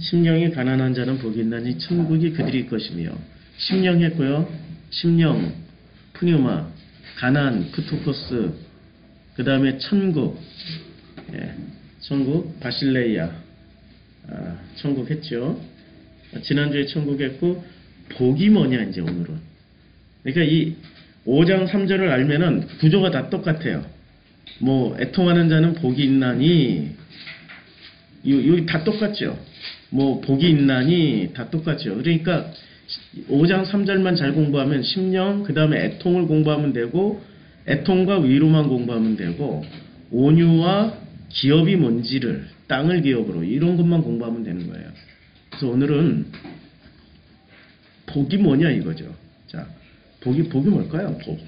심령이 가난한 자는 복이 있나니 천국이 그들이 것이며. 심령 했고요. 심령, 푸뉴마, 가난, 프토코스, 그 다음에 천국, 예, 천국, 바실레이아, 천국 했죠. 지난주에 천국 했고, 복이 뭐냐, 이제 오늘은. 그러니까 이 5장 3절을 알면은 구조가 다 똑같아요. 뭐, 애통하는 자는 복이 있나니, 여기 다 똑같죠. 뭐, 복이 있나니, 다 똑같죠. 그러니까, 5장 3절만 잘 공부하면 심령, 그 다음에 애통을 공부하면 되고, 애통과 위로만 공부하면 되고, 온유와 기업이 뭔지를, 땅을 기업으로, 이런 것만 공부하면 되는 거예요. 그래서 오늘은 복이 뭐냐 이거죠. 자, 복이 뭘까요? 복.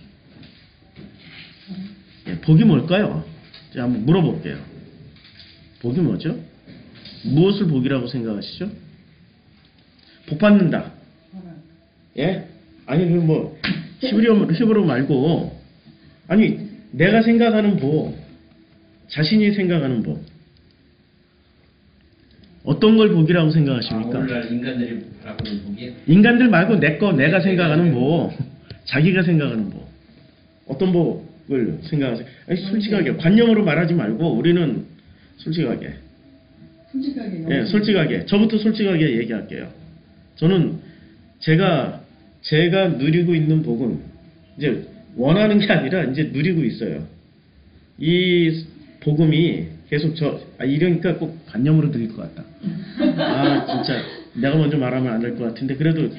예, 복이 뭘까요? 자, 한번 물어볼게요. 복이 뭐죠? 무엇을 복이라고 생각하시죠? 복 받는다. 예? 아니, 뭐, 히브리어 말고, 아니, 내가 생각하는 복, 자신이 생각하는 복, 어떤 걸 복이라고 생각하십니까? 오늘날 인간들이 바라보는 복이? 인간들 말고 내가 생각하는 복, 자기가 생각하는 복, 어떤 복을 생각하세요? 아니, 솔직하게, 관념으로 말하지 말고, 우리는 솔직하게. 예, 솔직하게. 저부터 솔직하게 얘기할게요. 저는 제가 누리고 있는 복은 이제 원하는 게 아니라 이제 누리고 있어요. 이 복음이 계속 이러니까 꼭 관념으로 드릴 것 같다. 진짜 내가 먼저 말하면 안 될 것 같은데 그래도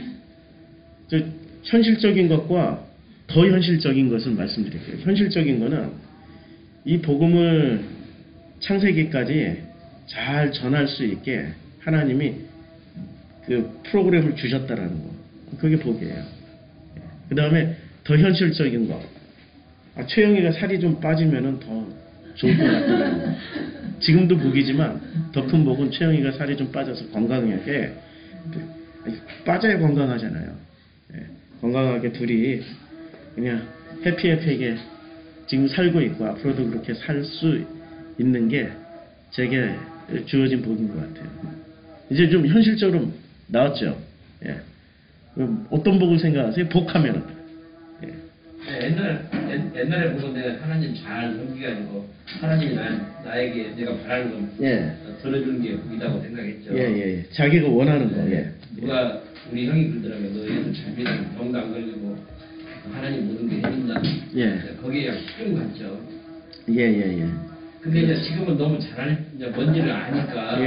현실적인 것과 더 현실적인 것을 말씀드릴게요. 현실적인 거는 이 복음을 창세기까지 잘 전할 수 있게 하나님이 그 프로그램을 주셨다라는 거. 그게 복이에요. 그 다음에 더 현실적인 거. 최영이가 살이 좀 빠지면은 더 좋을 것 같아요. 지금도 복이지만 더 큰 복은 최영이가 살이 좀 빠져서 건강하게, 빠져야 건강하잖아요. 건강하게 둘이 그냥 해피해피하게 지금 살고 있고 앞으로도 그렇게 살 수 있는 게 제게 주어진 복인 것 같아요. 이제 좀 현실적으로 나왔죠. 예. 어떤 복을 생각하세요? 복하면은. 예. 옛날에 보건데 하나님 잘 섬기가 아니고 하나님이 나에게 내가 바라는 걸 들어주는 게 복이라고 생각했죠. 예. 자기가 원하는 거. 예. 누가 우리 형이 그러더라고요. 너 예수 잘 믿으면 병도 안 걸리고 하나님 모든 게 해준다. 예. 거기에 쭉 갔죠. 예. 근데 이제 지금은 너무 이제 뭔지를 아니까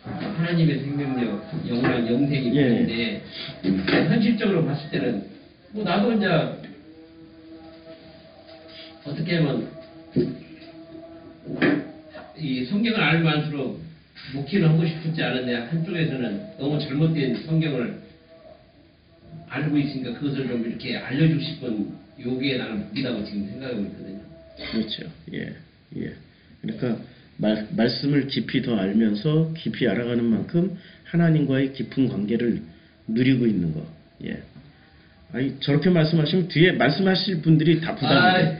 하나님의 생명력, 영원한 영생이 있는데 현실적으로 봤을 때는 뭐 나도 이제 어떻게 하면 이 성경을 알면 알수록 목회를 하고 싶지 않은데 한쪽에서는 너무 잘못된 성경을 알고 있으니까 그것을 좀 이렇게 알려주고 싶은 요게 나는 복이라고 지금 생각하고 있거든요. 그렇죠. 예. 그러니까 말씀을 깊이 더 알면서 깊이 알아가는 만큼 하나님과의 깊은 관계를 누리고 있는 거. 예. 저렇게 말씀하시면 뒤에 말씀하실 분들이 다 부담돼요.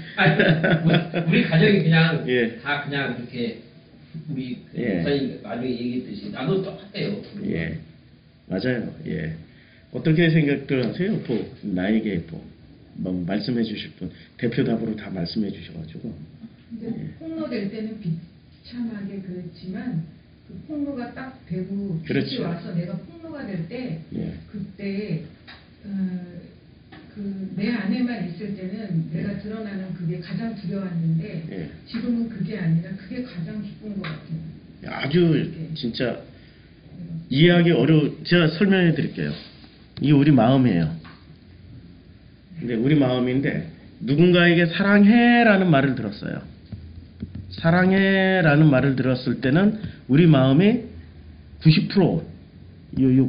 우리 가정이 그냥 다 그냥 그렇게 우리 목사님 나중에 얘기했듯이 나도 똑같아요. 예. 맞아요. 예. 어떻게 생각들 하세요? 나에게 뭐 말씀해 주실 분 대표답으로 다 말씀해 주셔가지고. 폭로될 때는 비참하게 그렇지만 그 폭로가 딱 되고 빛이 와서 내가 폭로가 될 때 그때 내 안에만 있을 때는 내가 드러나는 그게 가장 두려웠는데 지금은 그게 아니라 그게 가장 기쁜 것 같아요. 아주 진짜 이해하기 제가 설명해 드릴게요. 이게 우리 마음이에요. 근데 우리 마음인데 누군가에게 사랑해라는 말을 들었어요. 사랑해라는 말을 들었을 때는 우리 마음이 90%, 요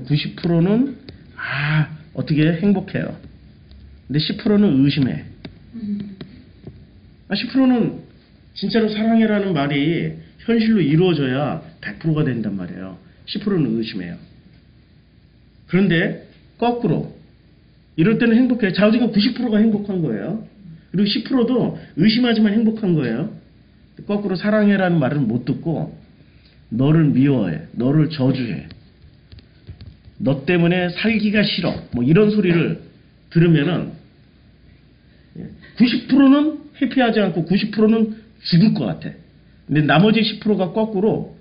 90%는 어떻게 행복해요. 근데 10%는 의심해. 10%는 진짜로 사랑해라는 말이 현실로 이루어져야 100%가 된단 말이에요. 10%는 의심해요. 그런데 거꾸로 이럴 때는 행복해요. 좌우지가 90%가 행복한 거예요. 그리고 10%도 의심하지만 행복한 거예요. 거꾸로 사랑해라는 말을 못 듣고 너를 미워해, 너를 저주해, 너 때문에 살기가 싫어. 뭐 이런 소리를 들으면은 90%는 회피하지 않고 90%는 죽을 것 같아. 근데 나머지 10%가 거꾸로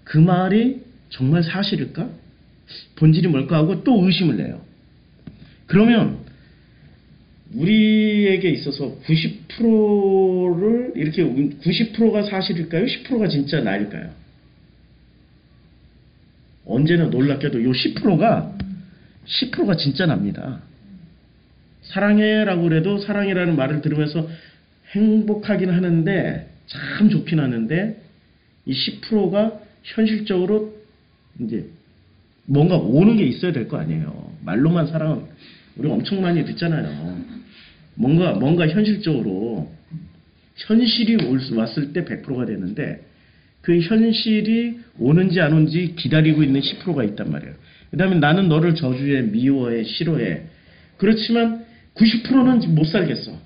그 말이 정말 사실일까? 본질이 뭘까 하고 또 의심을 해요. 그러면 우리에게 있어서 90%를 이렇게 90%가 사실일까요? 10%가 진짜 나일까요? 언제나 놀랍게도 요 10%가 진짜 납니다. 사랑해라고 그래도 사랑이라는 말을 들으면서 행복하긴 하는데 참 좋긴 하는데 이 10%가 현실적으로 이제 뭔가 오는 게 있어야 될 거 아니에요. 말로만 사랑은 우리 엄청 많이 듣잖아요. 뭔가 현실적으로 현실이 왔을 때 100%가 되는데 그 현실이 오는지 안 오는지 기다리고 있는 10%가 있단 말이에요. 그 다음에 나는 너를 저주해, 미워해, 싫어해. 그렇지만 90%는 못 살겠어.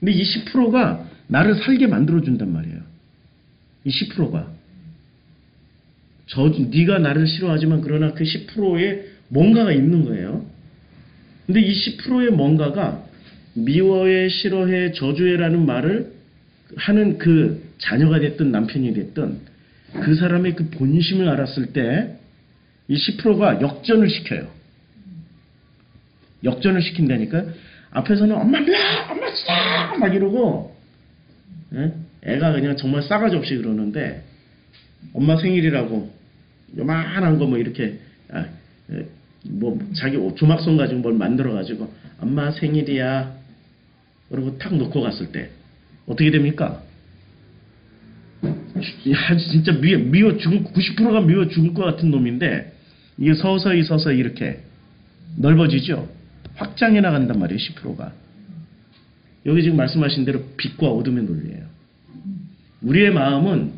근데 이 10%가 나를 살게 만들어준단 말이에요. 이 10%가. 네가 나를 싫어하지만 그러나 그 10%에 뭔가가 있는 거예요. 근데 이 10%의 뭔가가 미워해, 싫어해, 저주해라는 말을 하는 그 자녀가 됐든 남편이 됐든 그 사람의 그 본심을 알았을 때 이 10%가 역전을 시켜요. 역전을 시킨다니까. 앞에서는 엄마 미워! 엄마 싫어! 막 이러고 애가 그냥 정말 싸가지 없이 그러는데 엄마 생일이라고 요만한 거 뭐 이렇게 뭐 자기 조막선 가지고 뭘 만들어 가지고 엄마 생일이야 그러고 탁 놓고 갔을 때 어떻게 됩니까? 진짜 미워 죽을 90%가 미워 죽을 것 같은 놈인데 이게 서서히 이렇게 넓어지죠. 확장해 나간단 말이에요. 10%가. 여기 지금 말씀하신 대로 빛과 어둠의 논리예요. 우리의 마음은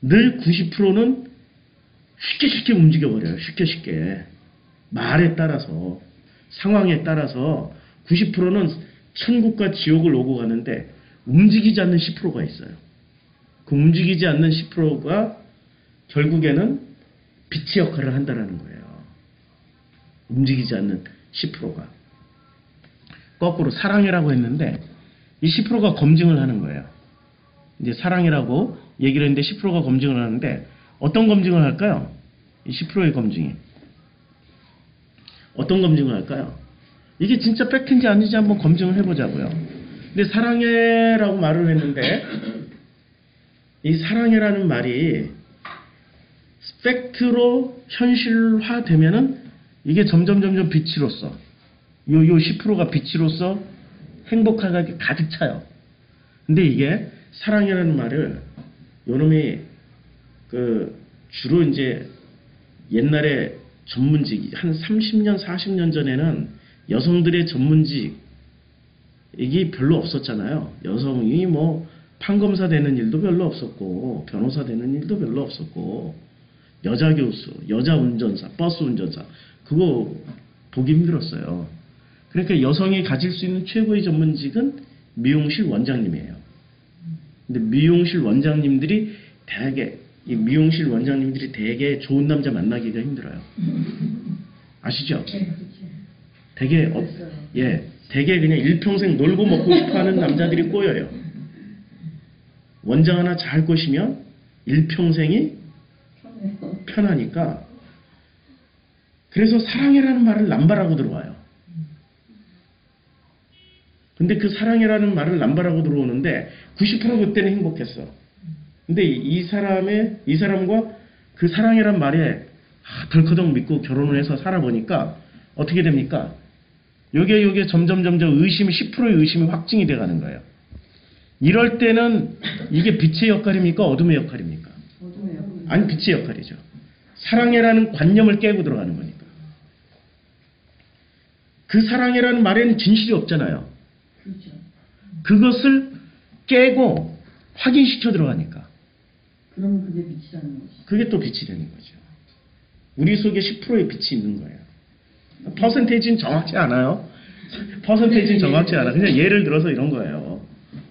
늘 90%는 쉽게 움직여버려요. 쉽게. 말에 따라서, 상황에 따라서 90%는 천국과 지옥을 오고 가는데 움직이지 않는 10%가 있어요. 그 움직이지 않는 10%가 결국에는 빛의 역할을 한다는 거예요. 움직이지 않는 10%가. 거꾸로 사랑이라고 했는데 이 10%가 검증을 하는 거예요. 이제 사랑이라고 얘기를 했는데 10%가 검증을 하는데 어떤 검증을 할까요? 이 10%의 검증이. 어떤 검증을 할까요? 이게 진짜 팩트인지 아닌지 한번 검증을 해보자고요. 근데 사랑해라고 말을 했는데 이 사랑해라는 말이 팩트로 현실화되면은 이게 점점 빛으로서 요 10%가 빛으로서 행복하게 가득 차요. 근데 이게 사랑이라는 말을 요놈이 주로 이제 옛날에 전문직 한 30년 40년 전에는 여성들의 전문직이 별로 없었잖아요. 여성이 뭐 판검사 되는 일도 별로 없었고 변호사 되는 일도 별로 없었고 여자 교수, 여자 운전사, 버스 운전사 그거 보기 힘들었어요. 그러니까 여성이 가질 수 있는 최고의 전문직은 미용실 원장님이에요. 근데 미용실 원장님들이 되게 좋은 남자 만나기가 힘들어요. 아시죠? 되게 되게 그냥 일평생 놀고 먹고 싶어하는 남자들이 꼬여요. 원장 하나 잘 꼬시면 일평생이 편하니까. 그래서 사랑이라는 말을 남발하고 들어와요. 근데 그 사랑이라는 말을 남발하고 들어오는데 90% 그때는 행복했어. 근데 이 사람과 그 사랑이란 말에 덜커덕 믿고 결혼을 해서 살아보니까 어떻게 됩니까? 요게 점점 의심이 10%의 의심이 확증이 돼가는 거예요. 이럴 때는 이게 빛의 역할입니까? 어둠의 역할입니까? 어둠의 역할. 아니 빛의 역할이죠. 사랑해라는 관념을 깨고 들어가는 거니까. 그 사랑해라는 말에는 진실이 없잖아요. 그렇죠. 그것을 깨고 확인시켜 들어가니까. 그러면 그게 빛이라는 거죠. 그게 또 빛이 되는 거죠. 우리 속에 10%의 빛이 있는 거예요. 퍼센테이지는 정확치 않아요. 퍼센테이지는 정확치 않아. 그냥 예를 들어서 이런 거예요.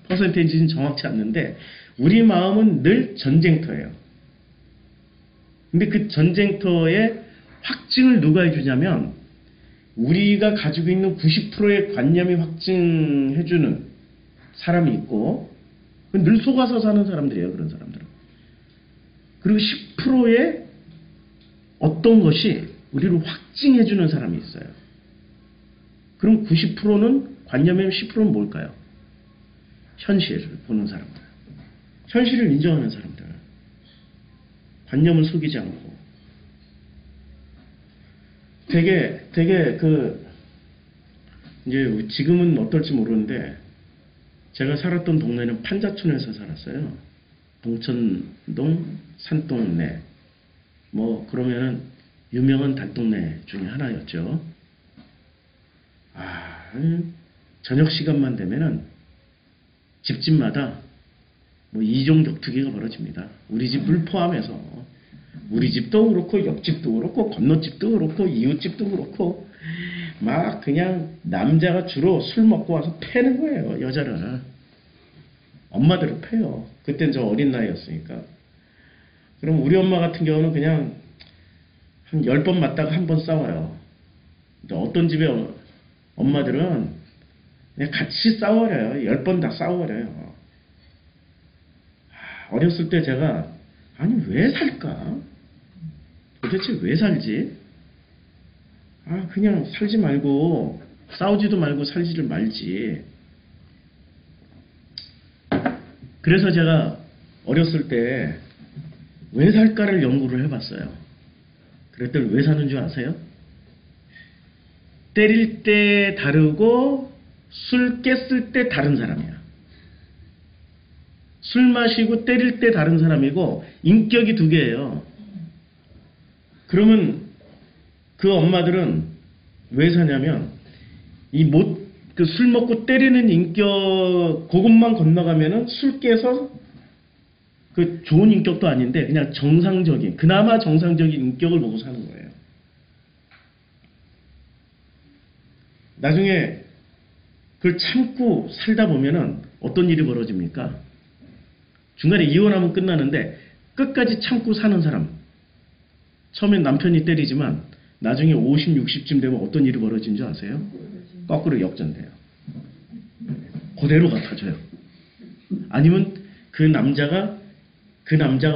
퍼센테이지는 정확치 않는데 우리 마음은 늘 전쟁터예요. 근데 그 전쟁터에 확증을 누가 해주냐면 우리가 가지고 있는 90%의 관념이 확증해주는 사람이 있고 늘 속아서 사는 사람들이에요. 그런 사람들은. 그리고 10%의 어떤 것이 우리를 확증해주는 사람이 있어요. 그럼 90%는 관념이면 10%는 뭘까요? 현실을 보는 사람들. 현실을 인정하는 사람들. 관념을 속이지 않고. 되게 이제 지금은 어떨지 모르는데 제가 살았던 동네는 판자촌에서 살았어요. 동천동 산동네. 뭐 그러면은 유명한 달동네 중에 하나였죠. 저녁 시간만 되면은 집집마다 뭐 이종격투기가 벌어집니다. 우리 집을 포함해서. 우리 집도 그렇고 옆집도 그렇고 건너집도 그렇고 이웃집도 그렇고 막 그냥 남자가 주로 술 먹고 와서 패는 거예요. 여자를. 엄마들을 패요. 그땐 저 어린 나이였으니까. 그럼 우리 엄마 같은 경우는 그냥 한 10번 맞다가 한 번 싸워요. 근데 어떤 집에 엄마들은 그냥 같이 싸워버려요. 10번 다 싸워버려요. 어렸을 때 제가 아니 왜 살까? 도대체 왜 살지? 그냥 살지 말고 싸우지도 말고 살지를 말지. 그래서 제가 어렸을 때 왜 살까를 연구를 해봤어요. 그랬더니 왜 사는 줄 아세요? 때릴 때 다르고 술 깼을 때 다른 사람이야. 술 마시고 때릴 때 다른 사람이고 인격이 두 개예요. 그러면 그 엄마들은 왜 사냐면 그 술 먹고 때리는 인격 그것만 건너가면은 술 깨서 그 좋은 인격도 아닌데 그냥 정상적인 그나마 정상적인 인격을 보고 사는 거예요. 나중에 그걸 참고 살다 보면은 어떤 일이 벌어집니까? 중간에 이혼하면 끝나는데 끝까지 참고 사는 사람. 처음엔 남편이 때리지만 나중에 50, 60쯤 되면 어떤 일이 벌어진 줄 아세요? 거꾸로 역전돼요. 그대로 같아져요. 아니면 그 남자가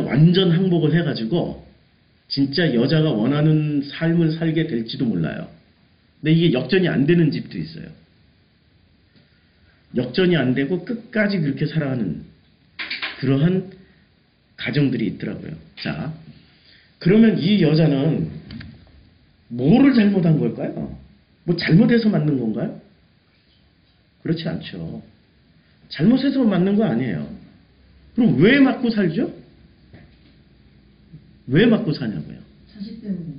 완전 항복을 해가지고 진짜 여자가 원하는 삶을 살게 될지도 몰라요. 근데 이게 역전이 안 되는 집도 있어요. 역전이 안 되고 끝까지 그렇게 살아가는 그러한 가정들이 있더라고요. 자, 그러면 이 여자는 뭐를 잘못한 걸까요? 뭐 잘못해서 맞는 건가요? 그렇지 않죠. 잘못해서 맞는 거 아니에요. 그럼 왜 맞고 살죠? 왜 맞고 사냐고요? 자식 때문에.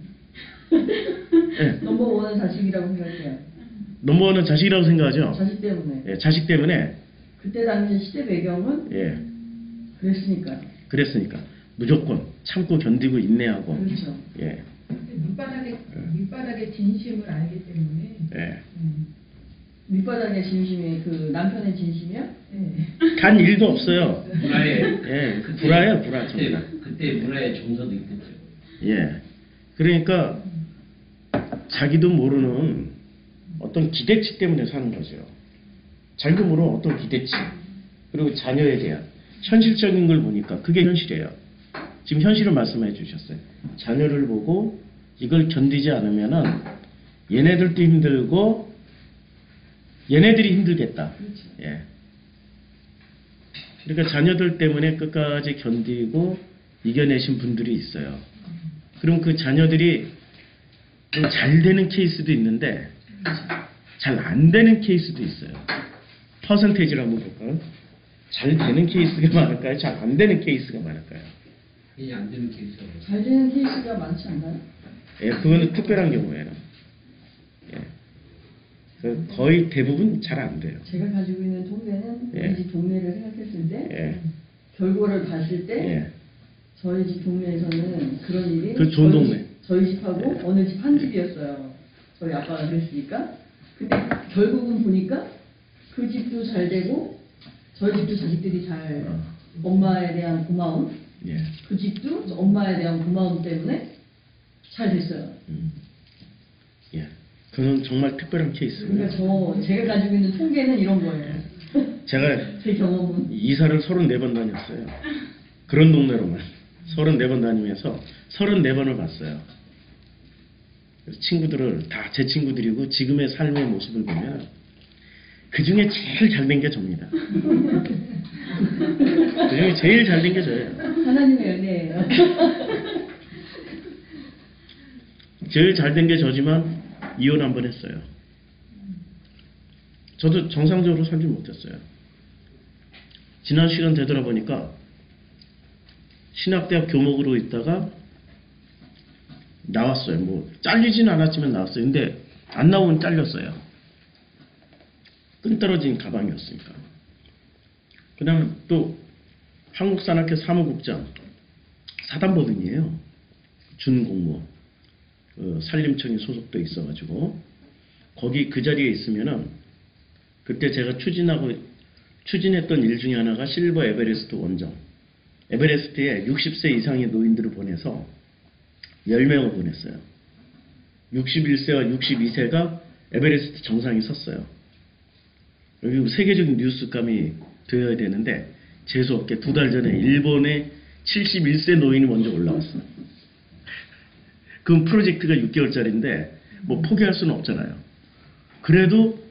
네. 넘버원은 자식이라고 생각해요. 넘버원은 자식이라고 생각하죠? 자식 때문에. 예, 자식 때문에. 그때 당시 시대 배경은 예. 그랬으니까. 무조건 참고 견디고 인내하고. 그렇죠. 예. 밑바닥의 진심을 알기 때문에. 예. 밑바닥의 진심이 그 남편의 진심이야? 네. 단 일도 없어요. 문화에 예, 불화예요, 불화. 그때 문화의 정서도 있겠죠. 예. 그러니까 자기도 모르는 어떤 기대치 때문에 사는 거죠. 자기도 모르는 어떤 기대치. 그리고 자녀에 대한 현실적인 걸 보니까 그게 현실이에요. 지금 현실을 말씀해 주셨어요. 자녀를 보고 이걸 견디지 않으면은 얘네들도 힘들고 얘네들이 힘들겠다. 그렇죠. 예. 그러니까 자녀들 때문에 끝까지 견디고 이겨내신 분들이 있어요. 그럼 그 자녀들이 좀 잘 되는 케이스도 있는데 잘 안 되는 케이스도 있어요. 퍼센테이지를 한번 볼까요? 잘 되는 케이스가 많을까요? 잘 안 되는 케이스가 많을까요? 이게 안 되는 케이스가 잘 되는 케이스가 많지 않나요? 예, 그거는 특별한 경우예요. 예. 거의 대부분 잘 안 돼요. 제가 가지고 있는 동네는 예. 우리 집 동네를 생각했을 때 예. 결과를 봤을 때 예. 저희 집 동네에서는 그런 일이 그 좋은 동네. 저희 집하고 예. 어느 집 한 집이었어요. 저희 아빠가 그랬으니까. 근데 결국은 보니까 그 집도 잘 되고 저희 집도 자식들이 잘 엄마에 대한 고마움 예. 그 집도 엄마에 대한 고마움 때문에 잘 됐어요. 예. 그는 정말 특별한 케이스입니다. 그러니까 제가 가지고 있는 통계는 이런 거예요. 제가 제 경험은. 이사를 34번 다녔어요. 그런 동네로만. 34번 다니면서 34번을 봤어요. 그래서 친구들을 다 제 친구들이고 지금의 삶의 모습을 보면 그 중에 제일 잘된 게 접니다. 그 중에 제일 잘된 게 저예요. 하나님의 은혜예요. 제일 잘된 게 저지만 이혼 한 번 했어요. 저도 정상적으로 살지 못했어요. 지난 시간 되돌아보니까 신학대학 교목으로 있다가 나왔어요. 뭐 잘리진 않았지만 나왔어요. 근데 안 나오면 잘렸어요. 끈 떨어진 가방이었으니까. 그 다음에 또 한국산학회 사무국장 사단법인이에요. 준공무. 산림청에 소속돼 있어가지고 거기 그 자리에 있으면은 그때 제가 추진했던 일 중에 하나가 실버 에베레스트 원정. 에베레스트에 60세 이상의 노인들을 보내서 10명을 보냈어요. 61세와 62세가 에베레스트 정상에 섰어요. 여기 세계적인 뉴스감이 되어야 되는데 재수없게 2달 전에 일본의 71세 노인이 먼저 올라왔어요. 그 프로젝트가 6개월짜리인데 뭐 포기할 수는 없잖아요. 그래도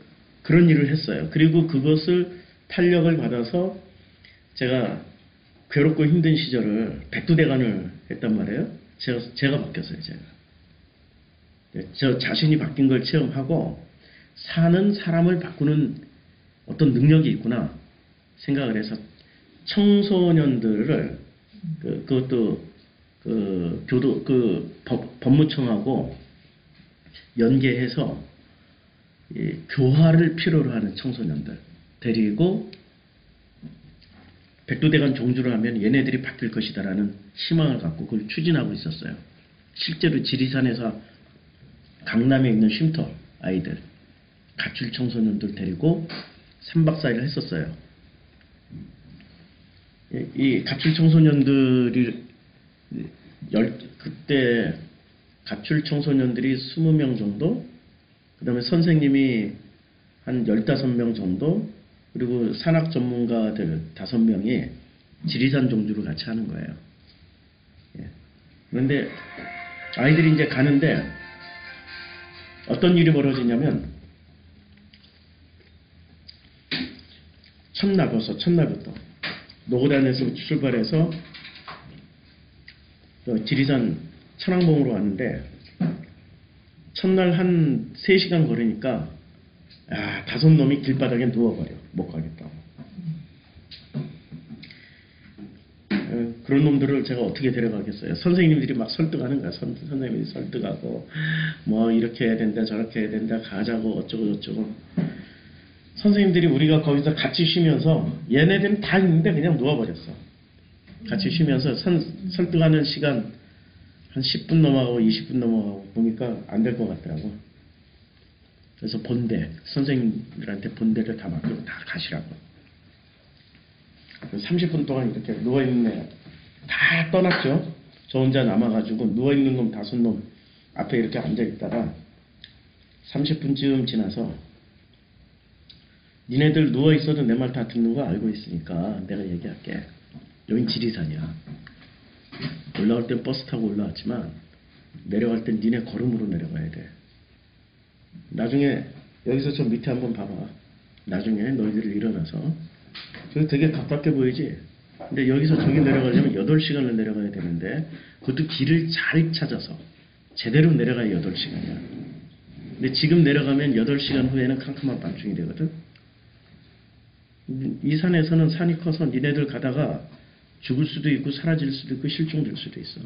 그런 일을 했어요. 그리고 그것을 탄력을 받아서 제가 괴롭고 힘든 시절을 백두대간을 했단 말이에요. 제가 바뀌었어요. 저 자신이 바뀐 걸 체험하고 사는 사람을 바꾸는 어떤 능력이 있구나 생각을 해서 청소년들을 그것도 법무청하고 연계해서 교화를 필요로 하는 청소년들 데리고 백두대간 종주를 하면 얘네들이 바뀔 것이다라는 희망을 갖고 그걸 추진하고 있었어요. 실제로 지리산에서 강남에 있는 쉼터 아이들 가출 청소년들 데리고 3박 4일 했었어요. 이 가출 청소년들이 그때 가출 청소년들이 20명 정도, 그 다음에 선생님이 한 15명 정도, 그리고 산악 전문가들 5명이 지리산 종주를 같이 하는 거예요. 예. 그런데 아이들이 이제 가는데 어떤 일이 벌어지냐면 첫날부터 노고단에서 출발해서 지리산 천왕봉으로 왔는데 첫날 한 3시간 걸으니까 5놈이 길바닥에 누워버려. 못 가겠다고. 그런 놈들을 제가 어떻게 데려가겠어요. 선생님들이 막 설득하는 거야. 선생님이 설득하고 뭐 이렇게 해야 된다 저렇게 해야 된다 가자고 어쩌고 저쩌고. 선생님들이 우리가 거기서 같이 쉬면서 얘네들은 다 있는데 그냥 누워버렸어. 같이 쉬면서 설득하는 시간 한 10분 넘어가고 20분 넘어가고 보니까 안 될 것 같더라고. 그래서 선생님들한테 본대를 다 맡기고 다 가시라고. 30분 동안 이렇게 누워있는 애 다 떠났죠. 저 혼자 남아가지고 누워있는 놈 5놈 앞에 이렇게 앉아있다가 30분쯤 지나서 니네들 누워있어도 내 말 다 듣는 거 알고 있으니까 내가 얘기할게. 여긴 지리산이야. 올라올 땐 버스 타고 올라왔지만 내려갈 땐 니네 걸음으로 내려가야 돼. 나중에 여기서 저 밑에 한번 봐봐. 나중에 너희들이 일어나서 저기 되게 가깝게 보이지? 근데 여기서 저기 내려가려면 8시간을 내려가야 되는데 그것도 길을 잘 찾아서 제대로 내려가야 8시간이야. 근데 지금 내려가면 8시간 후에는 캄캄한 밤중이 되거든. 이 산에서는 산이 커서 니네들 가다가 죽을 수도 있고 사라질 수도 있고 실종될 수도 있어.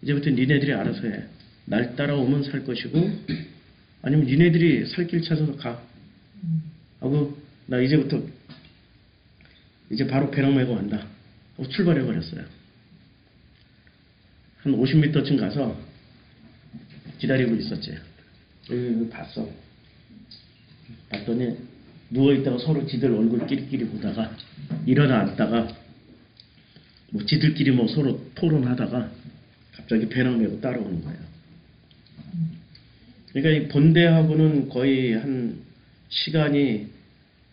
이제부터 니네들이 알아서 해. 날 따라오면 살 것이고 아니면 니네들이 살 길 찾아서 가. 하고 나 이제부터 이제 바로 배낭 메고 간다. 하고 출발해버렸어요. 한 50m쯤 가서 기다리고 있었지. 여기 봤어. 봤더니 누워있다가 서로 지들 얼굴 끼리끼리 보다가 일어나 앉다가 뭐 지들끼리 뭐 서로 토론하다가 갑자기 배낭 메고 따라오는 거예요. 그러니까 이 본대하고는 거의 한 시간이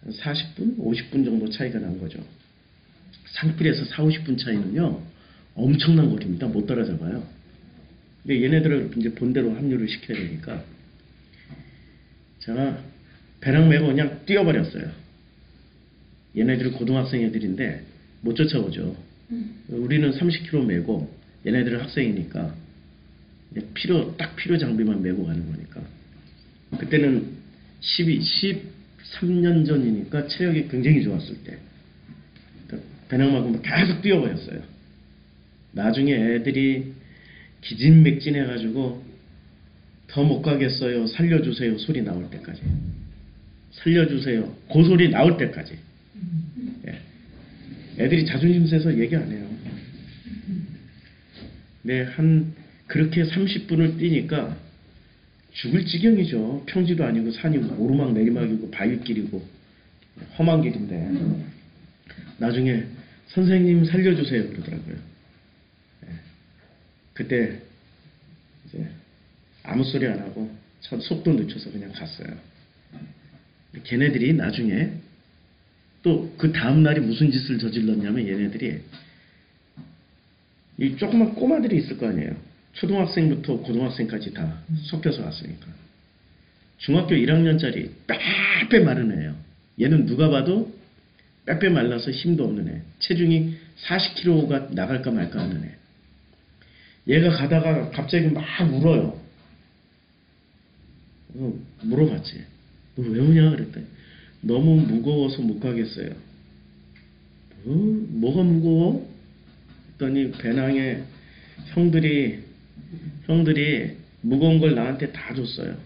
40분, 50분 정도 차이가 난 거죠. 산길에서 4, 50분 차이는요, 엄청난 거리입니다. 못 따라잡아요. 근데 얘네들을 이제 본대로 합류를 시켜야 되니까, 제가 배낭 메고 그냥 뛰어버렸어요. 얘네들이 고등학생 애들인데 못 쫓아오죠. 우리는 30km 메고 얘네들은 학생이니까 딱 필요 장비만 메고 가는 거니까. 그때는 13년 전이니까 체력이 굉장히 좋았을 때. 그러니까 배낭 메고 계속 뛰어버렸어요. 나중에 애들이 기진맥진해가지고 더 못 가겠어요. 살려주세요. 소리 나올 때까지. 살려주세요. 그 소리 나올 때까지. 예. 애들이 자존심 세서 얘기 안 해요. 네, 그렇게 30분을 뛰니까 죽을 지경이죠. 평지도 아니고 산이고 오르막 내리막이고 바위길이고 험한 길인데 나중에 선생님 살려주세요 그러더라고요. 예. 그때 이제 아무 소리 안 하고 속도 늦춰서 그냥 갔어요. 걔네들이 나중에 또 그 다음날이 무슨 짓을 저질렀냐면 얘네들이 이 조그만 꼬마들이 있을 거 아니에요. 초등학생부터 고등학생까지 다 섞여서 왔으니까. 중학교 1학년짜리 빼빼 마른 애예요. 얘는 누가 봐도 빼빼 말라서 힘도 없는 애. 체중이 40kg가 나갈까 말까 하는 애. 얘가 가다가 갑자기 막 울어요. 물어봤지. 너 왜 우냐 그랬더니 너무 무거워서 못 가겠어요. 뭐가 무거워? 그랬더니 배낭에 형들이 무거운 걸 나한테 다 줬어요.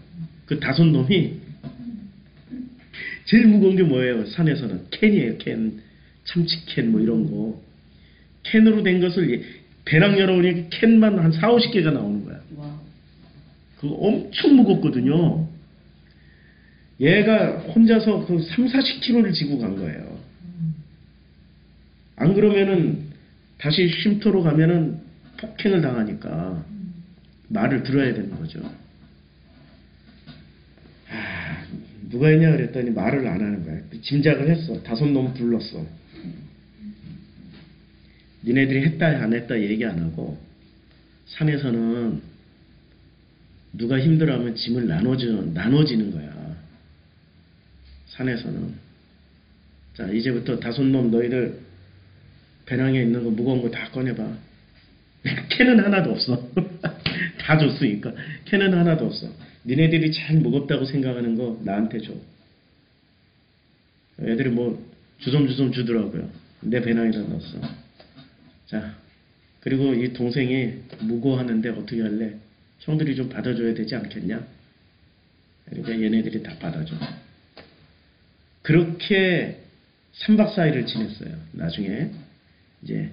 그 5놈이 제일 무거운 게 뭐예요? 산에서는 캔이에요. 캔, 참치캔 뭐 이런 거. 캔으로 된 것을 배낭 열어보니까 캔만 한 4, 50개가 나오는 거야. 그거 엄청 무겁거든요. 얘가 혼자서 그 3, 40kg를 지고 간 거예요. 안 그러면은 다시 쉼터로 가면은 폭행을 당하니까 말을 들어야 되는 거죠. 누가 했냐 그랬더니 말을 안 하는 거야. 짐작을 했어. 5놈 불렀어. 니네들이 했다 안 했다 얘기 안 하고 산에서는 누가 힘들어하면 짐을 나눠지는 거야. 산에서는. 자, 이제부터 5놈 너희들 배낭에 있는 거 무거운 거 다 꺼내봐. 캔은 하나도 없어. 다 줬으니까 캔은 하나도 없어. 니네들이 제일 무겁다고 생각하는 거 나한테 줘. 애들이 뭐 주섬주섬 주더라고요. 내 배낭에다 넣었어. 자, 그리고 이 동생이 무거워하는데 어떻게 할래? 형들이 좀 받아줘야 되지 않겠냐? 그러니까 얘네들이 다 받아줘. 그렇게 3박 4일을 지냈어요. 나중에 이제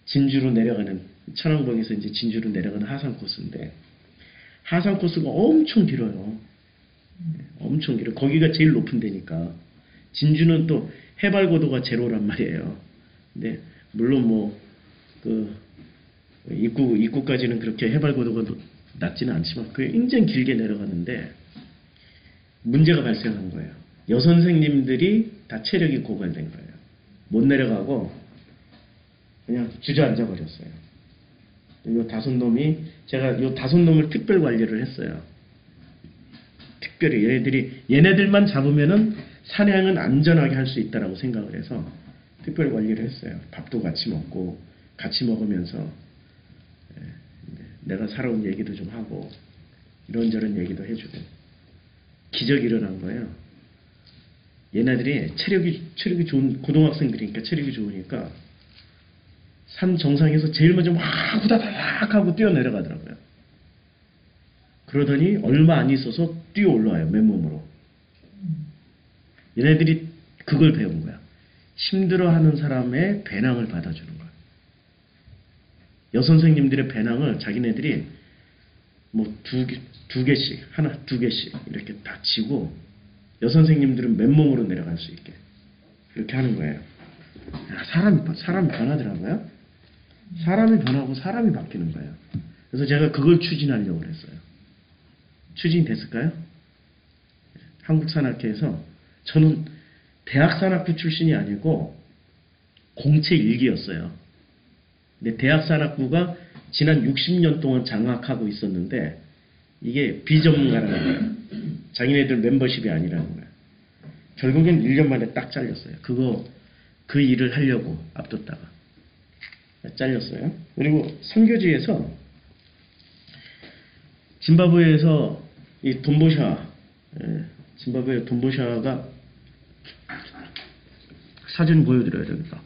진주로 내려가는, 천왕봉에서 이제 진주로 내려가는 하산 코스인데, 하산 코스가 엄청 길어요. 엄청 길어. 거기가 제일 높은 데니까. 진주는 또 해발 고도가 제로란 말이에요. 근데 물론 뭐 그 입구까지는 그렇게 해발 고도가 낮지는 않지만 그게 굉장히 길게 내려가는데 문제가 발생한 거예요. 여선생님들이 다 체력이 고갈된 거예요. 못 내려가고 그냥 주저앉아 버렸어요. 요 5놈이, 제가 요 5놈을 특별 관리를 했어요. 특별히 얘네들만 잡으면은 사냥은 안전하게 할 수 있다라고 생각을 해서 특별 관리를 했어요. 밥도 같이 먹고 같이 먹으면서 내가 살아온 얘기도 좀 하고 이런저런 얘기도 해주고. 기적이 일어난 거예요. 얘네들이 체력이 좋은 고등학생들이니까 체력이 좋으니까 산 정상에서 제일 먼저 막 후다닥 하고 뛰어내려가더라고요. 그러더니 얼마 안 있어서 뛰어 올라와요. 맨몸으로. 얘네들이 그걸 배운 거야. 힘들어하는 사람의 배낭을 받아주는 거야. 여선생님들의 배낭을 자기네들이 뭐 두 개씩, 하나, 2개씩 이렇게 다 지고 여선생님들은 맨몸으로 내려갈 수 있게 이렇게 하는 거예요. 사람이 변하더라고요. 사람이 변하고 사람이 바뀌는 거예요. 그래서 제가 그걸 추진하려고 그랬어요. 추진이 됐을까요? 한국산악회에서 저는 대학산악부 출신이 아니고 공채 1기였어요. 근데 대학산악부가 지난 60년 동안 장악하고 있었는데 이게 비전문가라는 거예요. 자기네들 멤버십이 아니라는 거예요. 결국엔 1년 만에 딱 잘렸어요. 그 일을 하려고 앞뒀다가 잘렸어요. 그리고 선교지에서 짐바브웨에서 이 돈보샤, 짐바브웨 돈보샤가 사진 보여드려야 되겠다.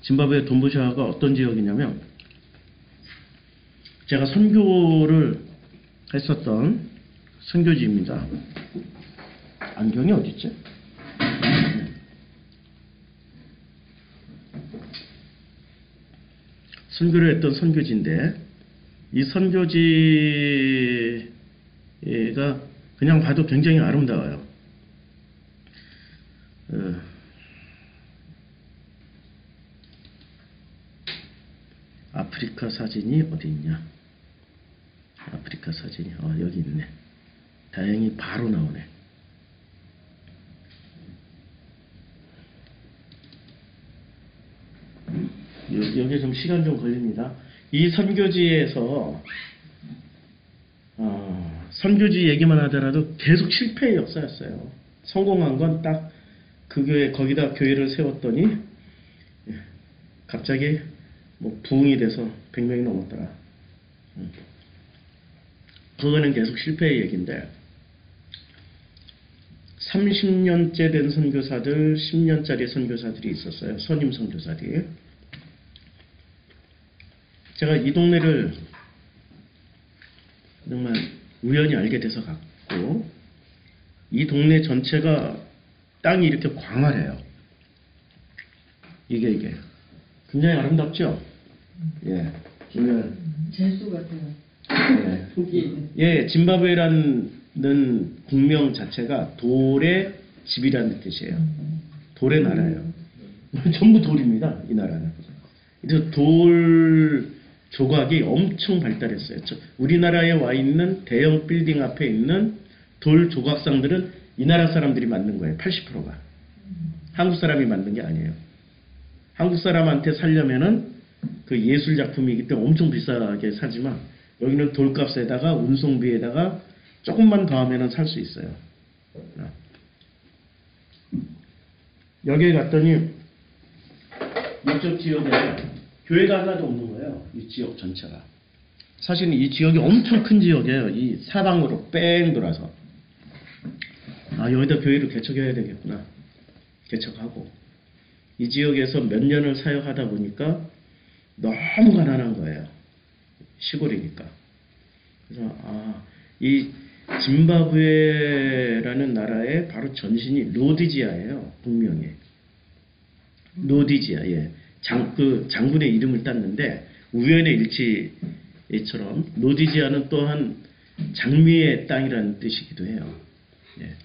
짐바브웨 돈보샤가 어떤 지역이냐면 제가 선교를 했었던 선교지입니다. 안경이 어딨지? 선교를 했던 선교지인데 이 선교지가 그냥 봐도 굉장히 아름다워요. 아프리카 사진이 어디 있냐? 아프리카 사진이 여기 있네. 다행히 바로 나오네. 여기 좀 시간 좀 걸립니다. 이 선교지에서 선교지 얘기만 하더라도 계속 실패의 역사였어요. 성공한 건 딱 그 교회, 거기다 교회를 세웠더니 갑자기 뭐 부흥이 돼서 100명이 넘었더라. 그거는 계속 실패의 얘기인데 30년째 된 선교사들, 10년짜리 선교사들이 있었어요. 선임 선교사들이. 제가 이 동네를 정말 우연히 알게 돼서 갔고 이 동네 전체가 땅이 이렇게 광활해요. 이게 굉장히 아름답죠? 예. 제수 같아요. 예. 거기 예, 짐바브웨라는 국명 자체가 돌의 집이라는 뜻이에요. 돌의 나라예요. 전부 돌입니다. 이 나라는. 그래서 돌 조각이 엄청 발달했어요. 우리나라에 와 있는 대형 빌딩 앞에 있는 돌 조각상들은 이 나라 사람들이 만든 거예요. 80%가. 한국 사람이 만든 게 아니에요. 한국 사람한테 살려면은 그 예술 작품이기 때문에 엄청 비싸게 사지만 여기는 돌값에다가 운송비에다가 조금만 더 하면은 살 수 있어요. 여기에 갔더니 이쪽 지역에 교회가 하나도 없는 거예요. 이 지역 전체가. 사실 이 지역이 엄청 큰 지역이에요. 이 사방으로 뺑 돌아서. 여기다 교회를 개척해야 되겠구나. 개척하고. 이 지역에서 몇 년을 사역하다 보니까 너무 가난한 거예요. 시골이니까. 그래서 이 짐바브웨라는 나라의 바로 전신이 로디지아예요. 국명이. 로디지아. 예. 장군의 이름을 땄는데 우연의 일치처럼 로디지아는 또한 장미의 땅이라는 뜻이기도 해요. 예.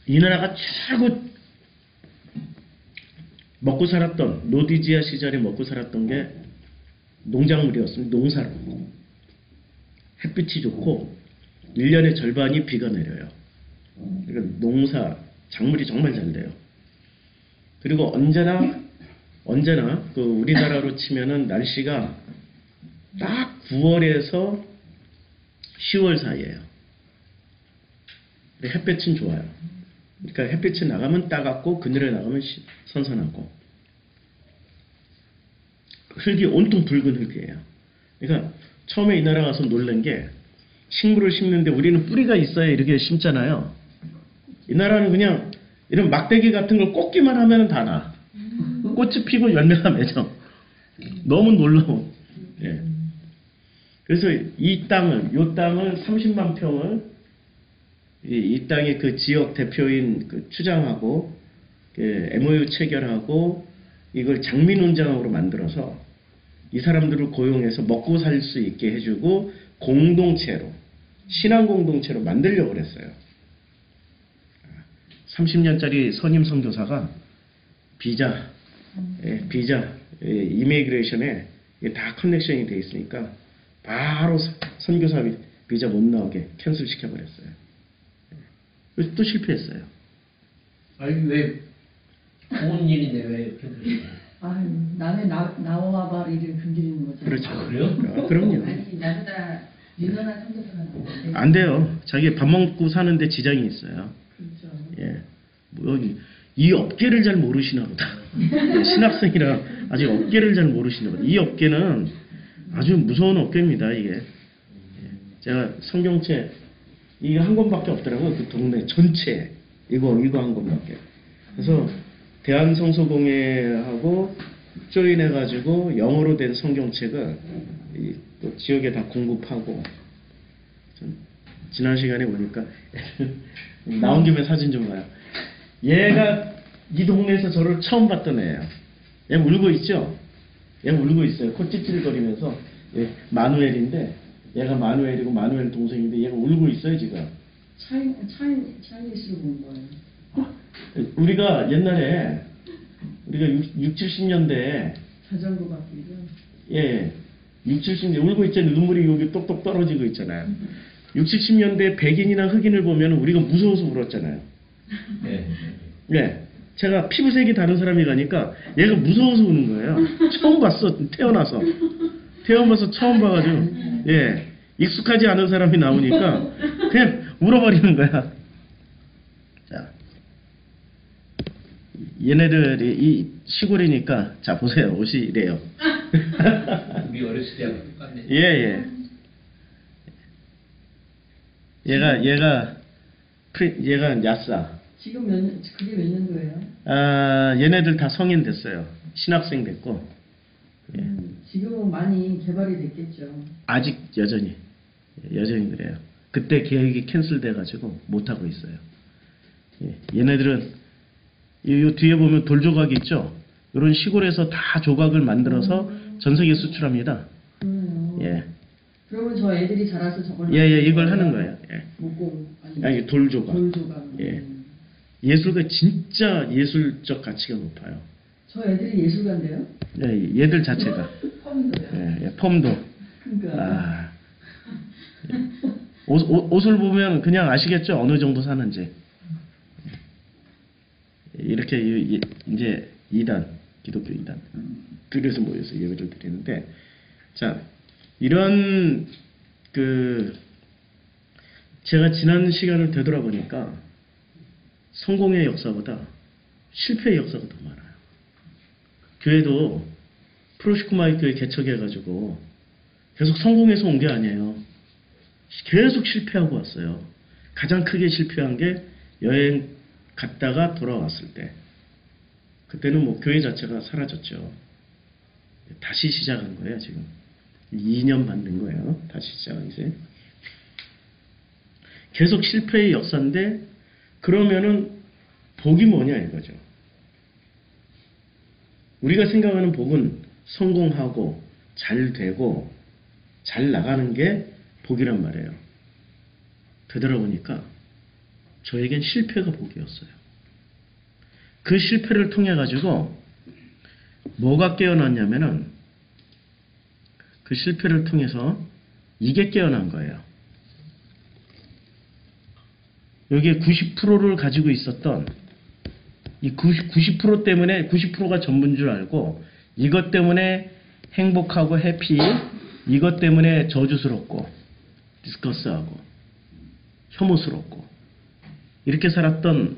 이 나라가 최고 먹고 살았던 로디지아 시절에 먹고 살았던 게 농작물이었습니다. 농사로. 햇빛이 좋고 1년의 절반이 비가 내려요. 그러니까 작물이 정말 잘 돼요. 그리고 언제나 그 우리나라로 치면은 날씨가 딱 9월에서 10월 사이에요. 햇볕은 좋아요. 그러니까 햇빛이 나가면 따갑고 그늘에 나가면 선선하고 흙이 온통 붉은 흙이에요. 그러니까 처음에 이 나라 가서 놀란 게 식물을 심는데 우리는 뿌리가 있어야 이렇게 심잖아요. 이 나라는 그냥 이런 막대기 같은 걸 꽂기만 하면 다 나. 꽃이 피고 열매가 맺어. 너무 놀라워. 예. 그래서 이 땅을 30만 평을 이 땅의 그 지역 대표인 추장하고 MOU 체결하고 이걸 장미 농장으로 만들어서 이 사람들을 고용해서 먹고 살 수 있게 해주고 공동체로 신앙 공동체로 만들려고 그랬어요. 30년짜리 선임 선교사가 비자 비자, 이미그레이션에 이게 다 커넥션이 돼 있으니까 바로 선교사 비자 못 나오게 캔슬 시켜버렸어요. 그래서 또 실패했어요. 아니 왜 좋은 일인데 왜 그렇게 남의 나와 바리를 건드리는 거죠. 그렇죠. 그래요? 그럼요. 아니 나보다 유능한 선교사가 나오는데 안 돼요. 자기 밥 먹고 사는데 지장이 있어요. 그렇죠. 예. 뭐, 이 업계를 잘 모르시나 보다. 예, 신학생이라 아직 업계를 잘 모르시나 보다. 이 업계는 아주 무서운 업계입니다, 이게. 예. 제가 성경책, 이게 한 권밖에 없더라고요. 그 동네 전체. 이거 한 권밖에. 그래서 대한성서공회하고 조인해가지고 영어로 된 성경책을 또 지역에 다 공급하고, 지난 시간에 보니까 나온 김에 사진 좀 봐요. 얘가 이 동네에서 저를 처음 봤던 애예요. 얘 울고 있죠? 얘 울고 있어요. 코 찌릿거리면서. 얘 마누엘인데 얘가 마누엘이고 마누엘 동생인데 얘가 울고 있어요 지금. 차이니스로 본 거예요. 우리가 옛날에 우리가 6, 70년대에 자전거 바뀌죠. 예, 6, 70년대 울고 있잖아요. 눈물이 여기 똑똑 떨어지고 있잖아요. 6, 70년대 백인이나 흑인을 보면 우리가 무서워서 울었잖아요. 네. 예. 제가 피부색이 다른 사람이 가니까 얘가 무서워서 우는 거예요. 처음 봤어. 태어나서 처음 봐가지고. 예. 익숙하지 않은 사람이 나오니까 그냥 울어버리는 거야. 자. 얘네들이 이 시골이니까 자 보세요. 옷이 이래요. 우리 어렸을 때하고 똑같네. 예. 얘가 야싸. 지금 그게 몇 년도예요? 얘네들 다 성인 됐어요. 신학생 됐고. 예. 지금은 많이 개발이 됐겠죠. 아직 여전히 그래요. 그때 계획이 캔슬돼가지고 못하고 있어요. 예. 얘네들은 이 뒤에 보면 돌조각이 있죠. 이런 시골에서 다 조각을 만들어서 전 세계 수출합니다. 예. 그러면 저 애들이 자라서 저걸 이걸 하는 거예요. 예. 목공 아니 돌조각. 돌조각. 예. 예술가 진짜 예술적 가치가 높아요. 저 애들이 예술가인데요? 예, 얘들 자체가. 펌도. 그러니까. 옷을 보면 그냥 아시겠죠? 어느 정도 사는지. 이렇게 이제 2단, 기독교 2단. 그래서 모여서 예배를 드리는데, 자, 이런 제가 지난 시간을 되돌아보니까 성공의 역사보다 실패의 역사가 더 많아요. 교회도 프로시코마이 교회 개척해가지고 계속 성공해서 온 게 아니에요. 계속 실패하고 왔어요. 가장 크게 실패한 게 여행 갔다가 돌아왔을 때. 그때는 뭐 교회 자체가 사라졌죠. 다시 시작한 거예요, 지금. 2년 받는 거예요. 다시 시작한 이제. 계속 실패의 역사인데, 그러면은 복이 뭐냐 이거죠. 우리가 생각하는 복은 성공하고 잘 되고 잘 나가는 게 복이란 말이에요. 되돌아보니까 저에겐 실패가 복이었어요. 그 실패를 통해 가지고 뭐가 깨어났냐면은 그 실패를 통해서 이게 깨어난 거예요. 여기에 90%를 가지고 있었던 이 90% 때문에 90%가 전부인 줄 알고 이것 때문에 행복하고 해피, 이것 때문에 저주스럽고 디스커스하고 혐오스럽고 이렇게 살았던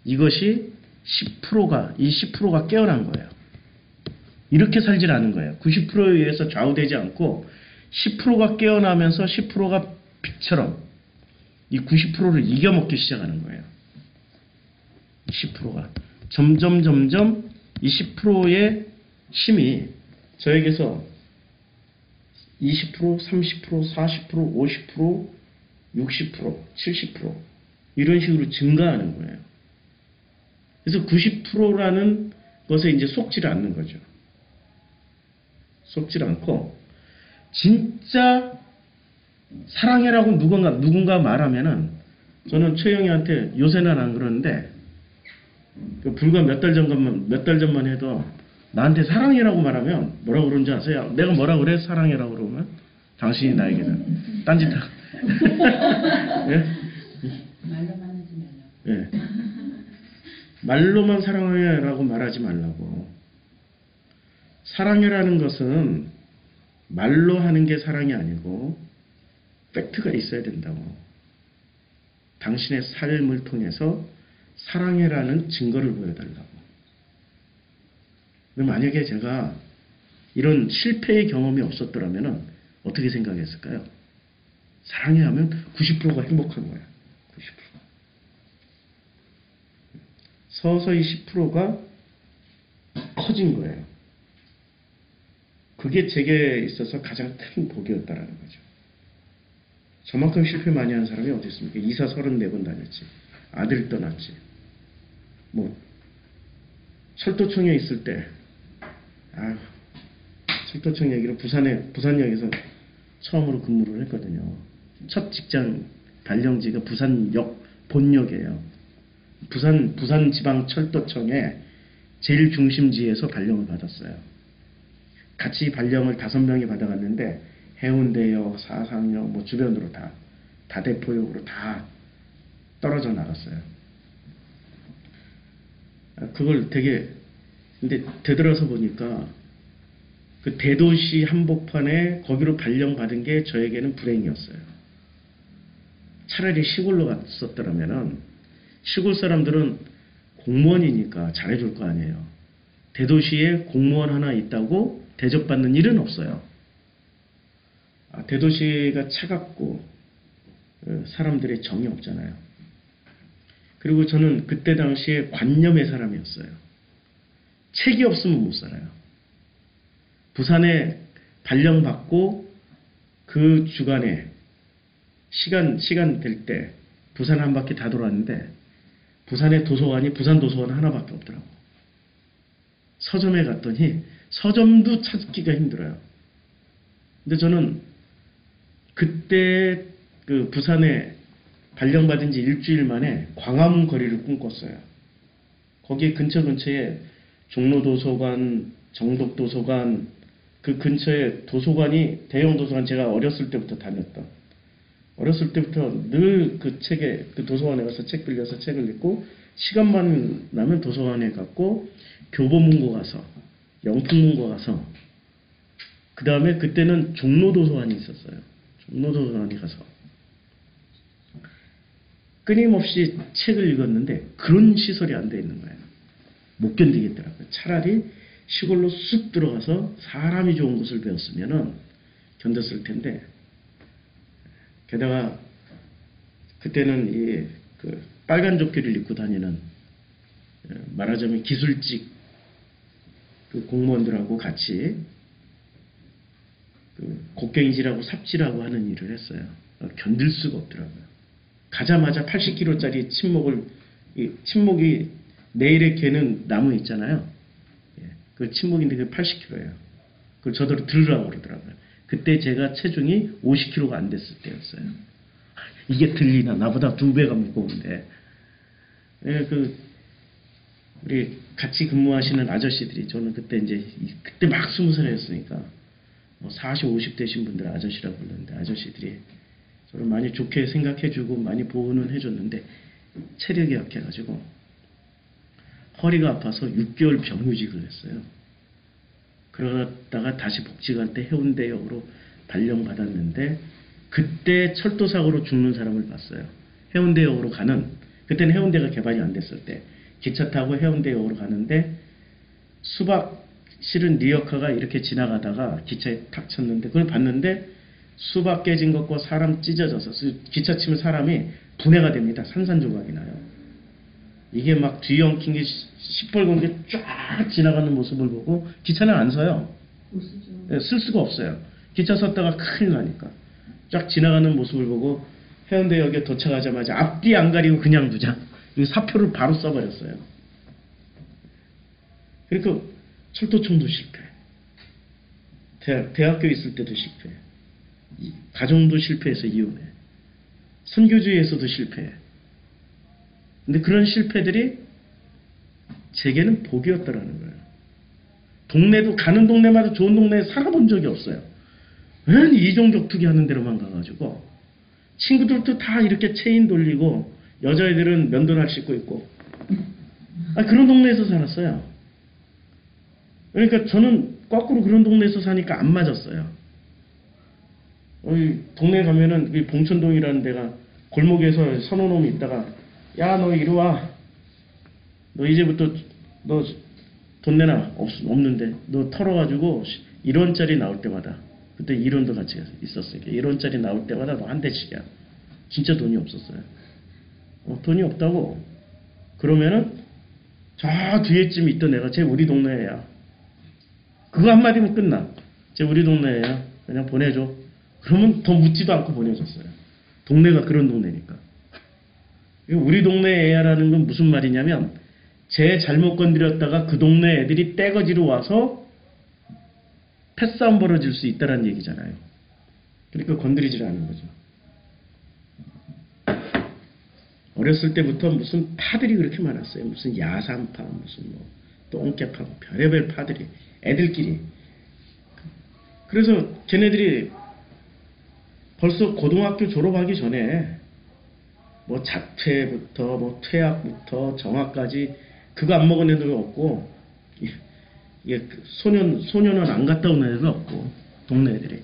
이것이 10%가 깨어난 거예요. 이렇게 살질 않은 거예요. 90%에 의해서 좌우되지 않고 10%가 깨어나면서 10%가 빛처럼 이 90%를 이겨먹기 시작하는 거예요. 10%가 점점 이 10%의 힘이 저에게서 20%, 30%, 40%, 50%, 60%, 70% 이런 식으로 증가하는 거예요. 그래서 90%라는 것에 이제 속지를 않는 거죠. 속지를 않고 진짜 사랑해라고 누군가 말하면은 저는 최영희한테 요새는 안 그러는데 그 불과 몇 달 전만 해도 나한테 사랑해라고 말하면 뭐라고 그러는지 아세요? 내가 뭐라 그래? 사랑해라고 그러면 당신이 나에게는 딴짓하고 예? 말로만 하지 말라. 예. 말로만 사랑해라고 말하지 말라고. 사랑해라는 것은 말로 하는 게 사랑이 아니고 팩트가 있어야 된다고. 당신의 삶을 통해서 사랑해라는 증거를 보여달라고. 근데 만약에 제가 이런 실패의 경험이 없었더라면 어떻게 생각했을까요? 사랑해 하면 90%가 행복한 거야. 90%. 서서히 10%가 커진 거예요. 그게 제게 있어서 가장 큰 복이었다라는 거죠. 저만큼 실패 많이 한 사람이 어디 있습니까? 이사 34번 다녔지. 아들 떠났지. 뭐 철도청에 있을 때 철도청 얘기로 부산역에서 처음으로 근무를 했거든요. 첫 직장 발령지가 부산역 본역이에요. 부산지방철도청에 제일 중심지에서 발령을 받았어요. 같이 발령을 5명이 받아갔는데 해운대역, 사상역, 뭐 주변으로 다 대포역으로 다 떨어져 나갔어요. 그걸 근데 되돌아서 보니까 그 대도시 한복판에 거기로 발령받은 게 저에게는 불행이었어요. 차라리 시골로 갔었더라면은 시골 사람들은 공무원이니까 잘해줄 거 아니에요. 대도시에 공무원 하나 있다고 대접받는 일은 없어요. 대도시가 차갑고 사람들의 정이 없잖아요. 그리고 저는 그때 당시에 관념의 사람이었어요. 책이 없으면 못 살아요. 부산에 발령받고 그 주간에 시간 될 때 부산 한 바퀴 다 돌았는데 부산의 도서관이 부산 도서관 하나밖에 없더라고. 서점에 갔더니 서점도 찾기가 힘들어요. 근데 저는 그때 그 부산에 발령받은 지 일주일 만에 광화문 거리를 꿈꿨어요. 거기 근처에 종로도서관, 정독도서관, 그 근처에 도서관이 대형 도서관 제가 어렸을 때부터 다녔던. 어렸을 때부터 늘 그 도서관에 가서 책 빌려서 책을 읽고 시간만 나면 도서관에 갔고 교보문고 가서 영풍문고 가서 그 다음에 그때는 종로도서관이 있었어요. 종로도서관에 가서 끊임없이 책을 읽었는데 그런 시설이 안 돼 있는 거예요. 못 견디겠더라고요. 차라리 시골로 쑥 들어가서 사람이 좋은 곳을 배웠으면 견뎠을 텐데 게다가 그때는 그 빨간 조끼를 입고 다니는 말하자면 기술직 그 공무원들하고 같이 그 곡괭이질하고 삽질하고 하는 일을 했어요. 견딜 수가 없더라고요. 가자마자 80kg짜리 침목이 내일에 개는 나무 있잖아요. 그 침목인데 그게 80kg예요. 그걸 저더러 들으라고 그러더라고요. 그때 제가 체중이 50kg가 안 됐을 때였어요. 이게 들리나? 나보다 2배가 무거운데. 우리 같이 근무하시는 아저씨들이 저는 그때 막 20살이었으니까 40, 50 되신 분들 아저씨라고 불렀는데 아저씨들이 저를 많이 좋게 생각해주고 많이 보호는 해줬는데 체력이 약해가지고 허리가 아파서 6개월 병휴직을 했어요. 그러다가 다시 복직할 때 해운대역으로 발령받았는데 그때 철도사고로 죽는 사람을 봤어요. 해운대역으로 그때는 해운대가 개발이 안 됐을 때 기차 타고 해운대역으로 가는데 실은 리어카가 이렇게 지나가다가 기차에 탁 쳤는데 그걸 봤는데 수박 깨진 것과 사람 찢어져서 기차 치면 사람이 분해가 됩니다. 산산조각이 나요. 이게 막 뒤엉킨 게 시뻘건 게 쫙 지나가는 모습을 보고 기차는 안 서요. 네, 쓸 수가 없어요. 기차 섰다가 큰일 나니까. 쫙 지나가는 모습을 보고 해운대역에 도착하자마자 앞뒤 안 가리고 그냥 두자. 그리고 사표를 바로 써버렸어요. 그러니까 철도청도 실패. 대학교 있을 때도 실패. 가정도 실패해서 이혼해. 선교주의에서도 실패해. 근데 그런 실패들이 제게는 복이었더라는 거예요. 동네도 가는 동네마다 좋은 동네에 살아본 적이 없어요. 왜 이종격투기 하는 데로만 가가지고 친구들도 다 이렇게 체인 돌리고 여자애들은 면도날 씻고 있고 그런 동네에서 살았어요. 그러니까 저는 거꾸로 그런 동네에서 사니까 안 맞았어요. 동네 가면은 이 봉천동이라는 데가 골목에서 선호놈이 있다가 야 너 이리 와. 너 이제부터 너 돈 내놔. 없는데 너 털어가지고 1원짜리 나올 때마다 그때 1원도 같이 있었으니까 1원짜리 나올 때마다 너 한 대씩이야. 진짜 돈이 없었어요. 돈이 없다고 그러면은 저 뒤에쯤 있던 애가 쟤 우리 동네 애야. 그거 한마디면 끝나. 쟤 우리 동네 애야. 그냥 보내줘. 그러면 더 묻지도 않고 보내줬어요. 동네가 그런 동네니까. 우리 동네 애야라는 건 무슨 말이냐면 쟤 잘못 건드렸다가 그 동네 애들이 떼거지로 와서 패싸움 벌어질 수 있다는 얘기잖아요. 그러니까 건드리질 않은 거죠. 어렸을 때부터 무슨 파들이 그렇게 많았어요. 무슨 야산파, 무슨 뭐 똥개파, 별의별 파들이 애들끼리. 그래서 걔네들이 벌써 고등학교 졸업하기 전에 뭐 자퇴부터 뭐 퇴학부터 정학까지 그거 안 먹은 애들은 없고 이게 소년은 안 갔다 온 애들은 없고 동네 애들이.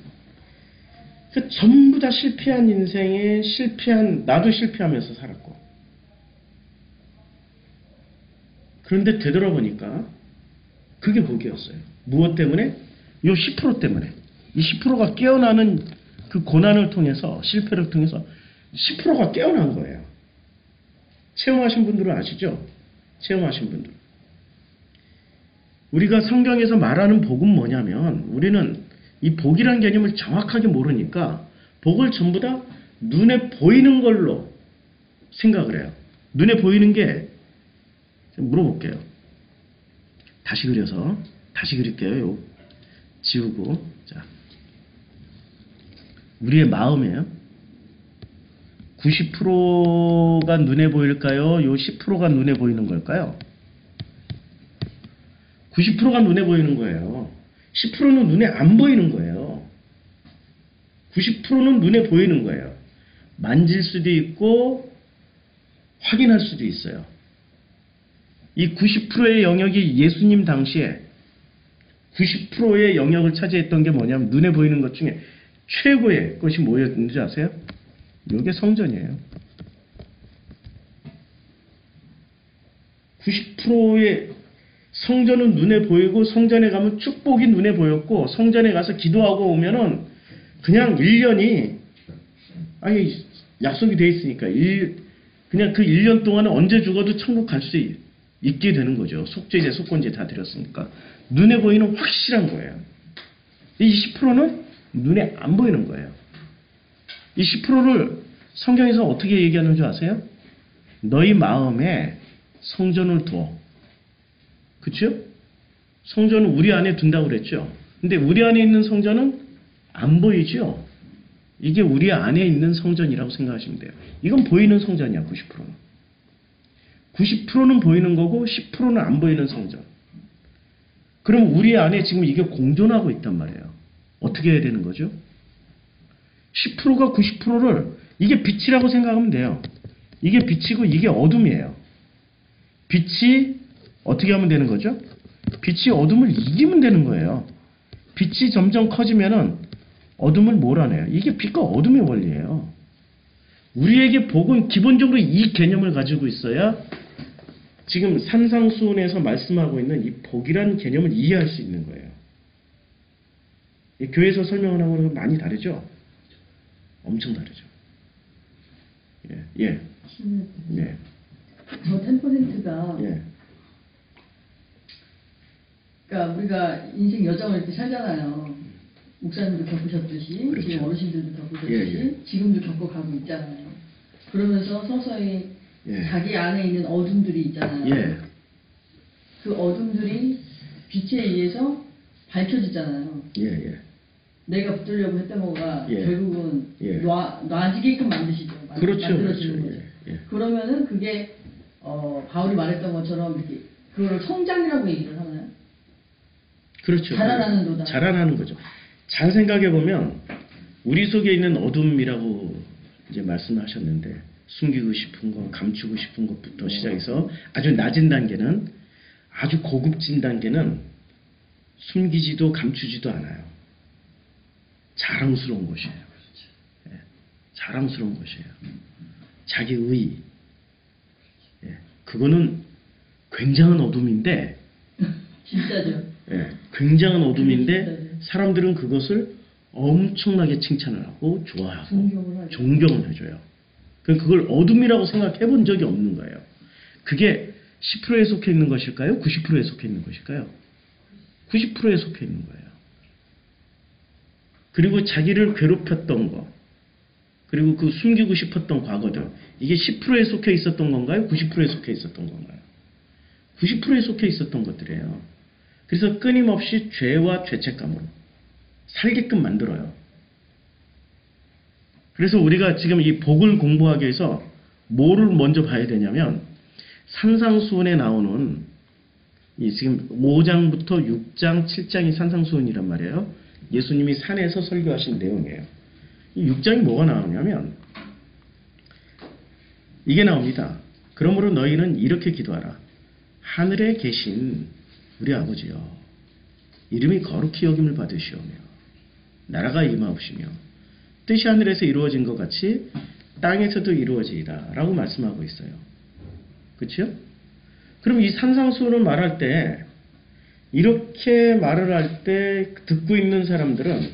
그 전부 다 실패한 인생에 나도 실패하면서 살았고. 그런데 되돌아보니까 그게 복이었어요. 무엇 때문에? 요 10% 때문에. 이 10%가 깨어나는 그 고난을 통해서 실패를 통해서 10%가 깨어난 거예요. 체험하신 분들은 아시죠? 체험하신 분들. 우리가 성경에서 말하는 복은 뭐냐면 우리는 이 복이라는 개념을 정확하게 모르니까 복을 전부 다 눈에 보이는 걸로 생각을 해요. 눈에 보이는 게 물어볼게요. 다시 그릴게요. 요 지우고. 자, 우리의 마음이에요. 90%가 눈에 보일까요? 요 10%가 눈에 보이는 걸까요? 90%가 눈에 보이는 거예요. 10%는 눈에 안 보이는 거예요. 90%는 눈에 보이는 거예요. 만질 수도 있고 확인할 수도 있어요. 이 90%의 영역이 예수님 당시에 90%의 영역을 차지했던 게 뭐냐면 눈에 보이는 것 중에 최고의 것이 뭐였는지 아세요? 이게 성전이에요. 90%의 성전은 눈에 보이고 성전에 가면 축복이 눈에 보였고 성전에 가서 기도하고 오면은 그냥 1년이 약속이 돼 있으니까 그냥 그 1년 동안은 언제 죽어도 천국 갈 수 있게 되는 거죠. 속죄제, 속건제 다 드렸으니까. 눈에 보이는 확실한 거예요. 이 10%는 눈에 안 보이는 거예요. 이 10%를 성경에서 어떻게 얘기하는 줄 아세요? 너희 마음에 성전을 두어. 그쵸? 성전은 우리 안에 둔다고 그랬죠. 근데 우리 안에 있는 성전은 안 보이죠? 이게 우리 안에 있는 성전이라고 생각하시면 돼요. 이건 보이는 성전이야, 90%는. 90%는 보이는 거고 10%는 안 보이는 성전. 그럼 우리 안에 지금 이게 공존하고 있단 말이에요. 어떻게 해야 되는 거죠? 10%가 90%를 이게 빛이라고 생각하면 돼요. 이게 빛이고 이게 어둠이에요. 빛이 어떻게 하면 되는 거죠? 빛이 어둠을 이기면 되는 거예요. 빛이 점점 커지면은 어둠을 몰아내요. 이게 빛과 어둠의 원리예요. 우리에게 복은 기본적으로 이 개념을 가지고 있어야 지금 산상수훈에서 말씀하고 있는 이 복이라는 개념을 이해할 수 있는 거예요. 교회에서 설명을 하고는 많이 다르죠? 엄청 다르죠. 예. 예. 저 10%가 예. 그러니까 우리가 인생 여정을 이렇게 살잖아요. 목사님도 겪으셨듯이 그렇죠. 지금 어르신들도 겪으셨듯이 예. 지금도 겪어가고 있잖아요. 그러면서 서서히 예. 자기 안에 있는 어둠들이 있잖아요. 예. 그 어둠들이 빛에 의해서 밝혀지잖아요. 예. 내가 붙들려고 했던 거가 예. 결국은 예. 놔지게끔 만드시죠. 그렇죠. 만들어지는 그렇죠. 거죠. 예. 그러면은 그게 바울이 말했던 것처럼 이렇게 그걸 성장이라고 얘기를 하나요? 그렇죠. 자라나는 도다. 자라나는 거죠. 잘 생각해 보면 우리 속에 있는 어둠이라고 이제 말씀하셨는데 숨기고 싶은 거, 감추고 싶은 것부터 시작해서 아주 낮은 단계는 아주 고급진 단계는 숨기지도 감추지도 않아요. 자랑스러운 것이에요. 예, 자랑스러운 것이에요. 자기 의. 예, 그거는 굉장한 어둠인데 진짜죠. 예, 굉장한 어둠인데 진짜죠. 사람들은 그것을 엄청나게 칭찬을 하고 좋아하고 존경을 하죠. 존경을 해줘요. 그걸 어둠이라고 생각해 본 적이 없는 거예요. 그게 10%에 속해 있는 것일까요? 90%에 속해 있는 것일까요? 90%에 속해 있는 거예요. 그리고 자기를 괴롭혔던 거, 그리고 그 숨기고 싶었던 과거들, 이게 10%에 속해 있었던 건가요? 90%에 속해 있었던 건가요? 90%에 속해 있었던 것들이에요. 그래서 끊임없이 죄와 죄책감으로 살게끔 만들어요. 그래서 우리가 지금 이 복을 공부하기 위해서 뭐를 먼저 봐야 되냐면 산상수훈에 나오는 이 지금 5장부터 6장, 7장이 산상수훈이란 말이에요. 예수님이 산에서 설교하신 내용이에요. 이 6장이 뭐가 나오냐면 이게 나옵니다. 그러므로 너희는 이렇게 기도하라. 하늘에 계신 우리 아버지여, 이름이 거룩히 여김을 받으시오며 나라가 임하옵시며 뜻이 하늘에서 이루어진 것 같이 땅에서도 이루어지이다 라고 말씀하고 있어요. 그렇죠? 그럼 이 산상수훈을 말할 때 이렇게 말을 할 때 듣고 있는 사람들은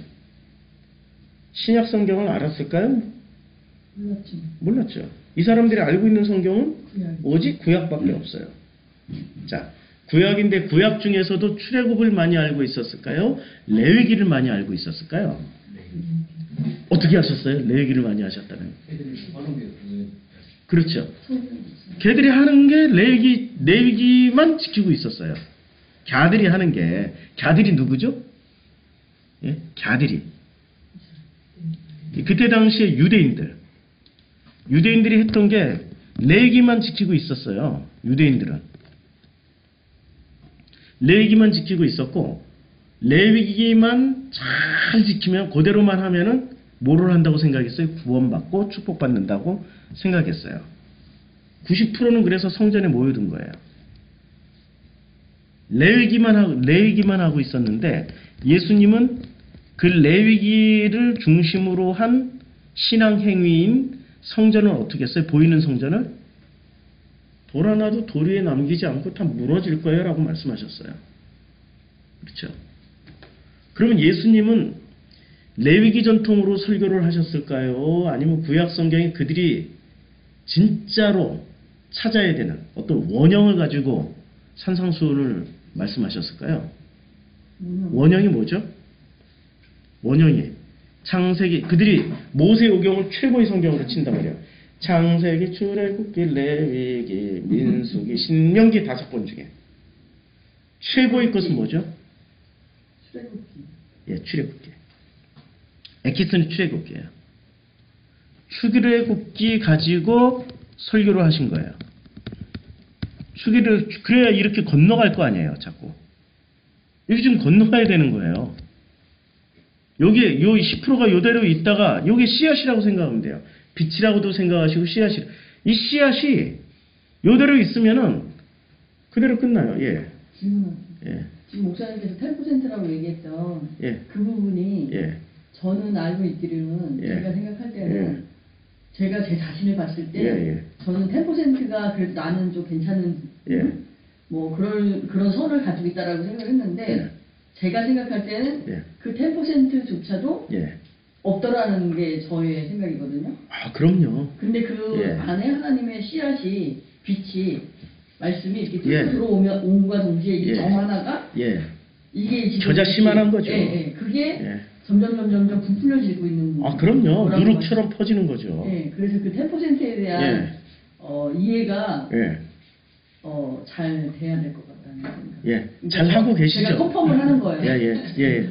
신약 성경을 알았을까요? 몰랐죠. 몰랐죠. 이 사람들이 알고 있는 성경은 구약. 오직 구약밖에 없어요. 자, 구약인데 구약 중에서도 출애굽을 많이 알고 있었을까요? 레위기를 많이 알고 있었을까요? 어떻게 하셨어요? 레위기를 많이 하셨다면? 그렇죠. 걔들이 하는 게 레위기만 지키고 있었어요. 갸들이 하는 게, 갸들이 누구죠? 예? 갸들이. 그때 당시에 유대인들이 했던 게 레위기만 지키고 있었어요. 유대인들은. 레위기만 지키고 있었고, 레위기만 잘 지키면, 그대로만 하면은 뭐를 한다고 생각했어요? 구원받고 축복받는다고 생각했어요. 90%는 그래서 성전에 모여든 거예요. 레위기만 하고 있었는데 예수님은 그 레위기를 중심으로 한 신앙 행위인 성전을 어떻게 했어요? 보이는 성전을 돌 하나도 돌 위에 남기지 않고 다 무너질 거예요 라고 말씀하셨어요. 그렇죠? 그러면 예수님은 레위기 전통으로 설교를 하셨을까요? 아니면 구약 성경에 그들이 진짜로 찾아야 되는 어떤 원형을 가지고 산상수훈을 말씀하셨을까요? 원형이 뭐죠? 원형이 창세기, 그들이 모세오경을 최고의 성경으로 친단 말이에요. 창세기, 출애굽기, 레위기, 민수기, 신명기 5권 중에 최고의 것은 뭐죠? 출애굽기. 예, 출애굽기. 엑기스는 출애굽기예요. 출애굽기 가지고 설교를 하신 거예요. 그래야 이렇게 건너갈 거 아니에요, 자꾸. 여기 좀 건너가야 되는 거예요. 여기, 요 10%가 요대로 있다가, 요게 씨앗이라고 생각하면 돼요. 빛이라고도 생각하시고, 씨앗이. 이 씨앗이 요대로 있으면은, 그대로 끝나요, 예. 질문할게요. 예. 지금 목사님께서 10%라고 얘기했던 예. 그 부분이 예. 저는 알고 있기로는 예. 제가 생각할 때는 예. 제가 제 자신을 봤을 때 예, 예. 저는 10%가 그래도 나는 좀 괜찮은 예. 뭐 그런 선을 가지고 있다라고 생각을 했는데 예. 제가 생각할 때는 예. 그 10%조차도 예. 없더라는 게 저의 생각이거든요. 아, 그럼요. 근데 그 예. 안에 하나님의 씨앗이 빛이 말씀이 이렇게 뚫고 예. 들어오면 온과 동시에 이 예. 점 하나가 예. 이게 지금 겨자씨만한 거죠. 예, 예. 그게 예. 점점 부풀려지고 있는 아, 그럼요. 거라고 누룩처럼 퍼지는 거죠. 예, 그래서 그 10%에 대한 예. 이해가 예. 잘 돼야 될 것 같다는 생각. 예. 잘 하고 계시죠? 제가 컨펌을 하는 거예요. 예.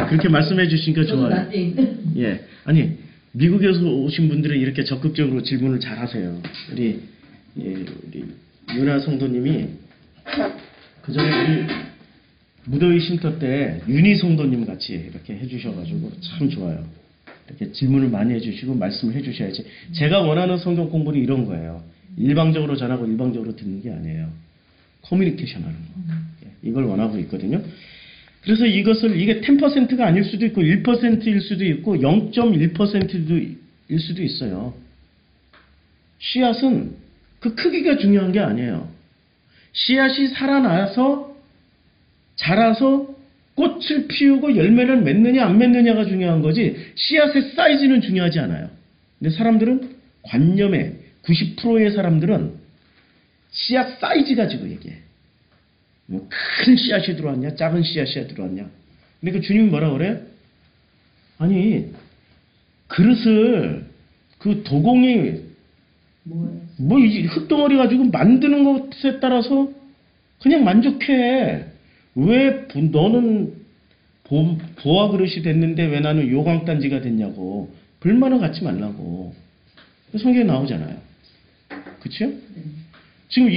그렇게 말씀해 주시니까 저는 좋아요. nothing. 예. 아니, 미국에서 오신 분들은 이렇게 적극적으로 질문을 잘 하세요. 우리 유나 성도님이 그전에 우리 무더위 쉼터 때 윤희 성도님 같이 이렇게 해주셔가지고 참 좋아요. 이렇게 질문을 많이 해주시고 말씀을 해주셔야지. 제가 원하는 성경 공부는 이런 거예요. 일방적으로 전하고 일방적으로 듣는 게 아니에요. 커뮤니케이션 하는 거. 이걸 원하고 있거든요. 그래서 이게 10%가 아닐 수도 있고 1%일 수도 있고 0.1%일 수도 있어요. 씨앗은 그 크기가 중요한 게 아니에요. 씨앗이 살아나서 자라서 꽃을 피우고 열매를 맺느냐 안 맺느냐가 중요한 거지 씨앗의 사이즈는 중요하지 않아요. 근데 사람들은 관념에 90%의 사람들은 씨앗 사이즈 가지고 얘기해. 뭐 큰 씨앗이 들어왔냐 작은 씨앗이 들어왔냐. 근데 그 주님이 뭐라 그래요? 아니 그릇을 그 도공이 뭐 흙덩어리 가지고 만드는 것에 따라서 그냥 만족해. 왜 너는 보화 그릇이 됐는데 왜 나는 요강단지가 됐냐고. 불만을 갖지 말라고. 성경에 나오잖아요. 그쵸? 지금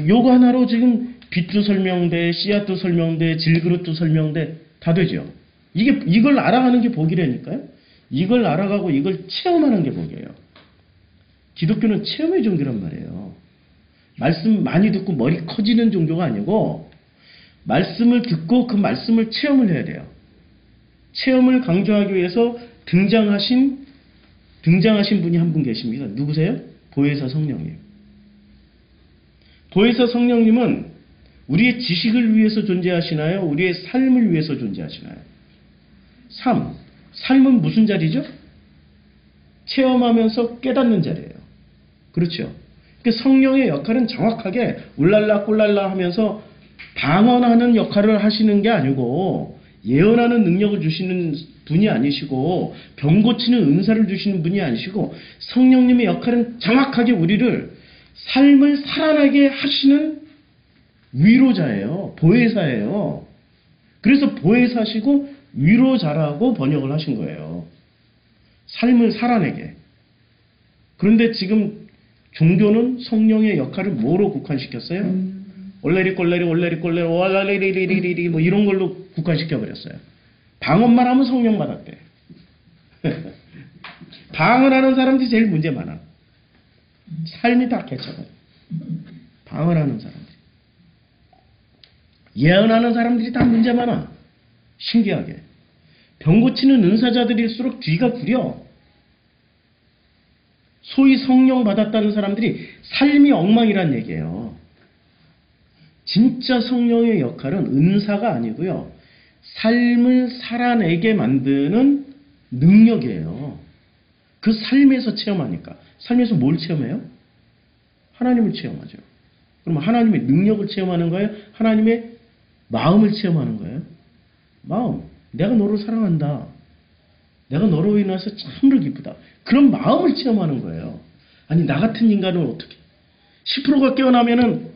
요거 하나로 지금 빛도 설명돼, 씨앗도 설명돼, 질그릇도 설명돼, 다 되죠. 이걸 알아가는 게 복이라니까요. 이걸 알아가고 이걸 체험하는 게 복이에요. 기독교는 체험의 종교란 말이에요. 말씀 많이 듣고 머리 커지는 종교가 아니고 말씀을 듣고 그 말씀을 체험을 해야 돼요. 체험을 강조하기 위해서 등장하신 분이 한 분 계십니다. 누구세요? 보혜사 성령님. 보혜사 성령님은 우리의 지식을 위해서 존재하시나요? 우리의 삶을 위해서 존재하시나요? 삶은 무슨 자리죠? 체험하면서 깨닫는 자리예요. 그렇죠? 그러니까 성령의 역할은 정확하게 울랄라 꼴랄라 하면서 방언하는 역할을 하시는 게 아니고 예언하는 능력을 주시는 분이 아니시고 병 고치는 은사를 주시는 분이 아니시고 성령님의 역할은 정확하게 우리를 삶을 살아나게 하시는 위로자예요. 보혜사예요. 그래서 보혜사시고 위로자라고 번역을 하신 거예요. 삶을 살아내게. 그런데 지금 종교는 성령의 역할을 뭐로 국한시켰어요? 올레리 꼴레리 올라리리리리 뭐 이런 걸로 국한시켜버렸어요. 방언만 하면 성령 받았대. 방언하는 사람들이 제일 문제 많아. 삶이 다 개척해. 방언하는 사람들이. 예언하는 사람들이 다 문제 많아. 신기하게. 병 고치는 은사자들일수록 뒤가 구려. 소위 성령 받았다는 사람들이 삶이 엉망이란 얘기예요. 진짜 성령의 역할은 은사가 아니고요. 삶을 살아내게 만드는 능력이에요. 그 삶에서 체험하니까. 삶에서 뭘 체험해요? 하나님을 체험하죠. 그럼 하나님의 능력을 체험하는 거예요? 하나님의 마음을 체험하는 거예요? 마음. 내가 너를 사랑한다. 내가 너로 인해서 참으로 기쁘다. 그런 마음을 체험하는 거예요. 아니 나 같은 인간은 어떻게 10%가 깨어나면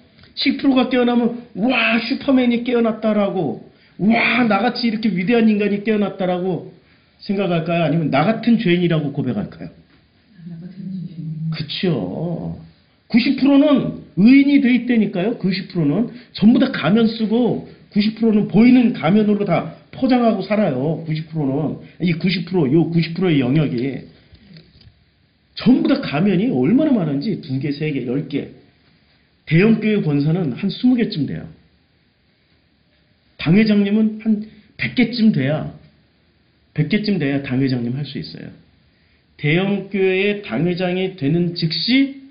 와 슈퍼맨이 깨어났다라고 와 나같이 이렇게 위대한 인간이 깨어났다라고 생각할까요? 아니면 나 같은 죄인이라고 고백할까요? 그쵸. 90%는 의인이 돼 있다니까요. 90%는 전부 다 가면 쓰고 90%는 보이는 가면으로 다 포장하고 살아요. 90%는 이 90%의 영역이 전부 다 가면이 얼마나 많은지 2개, 3개, 10개. 대형교회 권사는 한 20개쯤 돼요. 당회장님은 한 100개쯤 돼야 100개쯤 돼야 당회장님 할 수 있어요. 대형교회의 당회장이 되는 즉시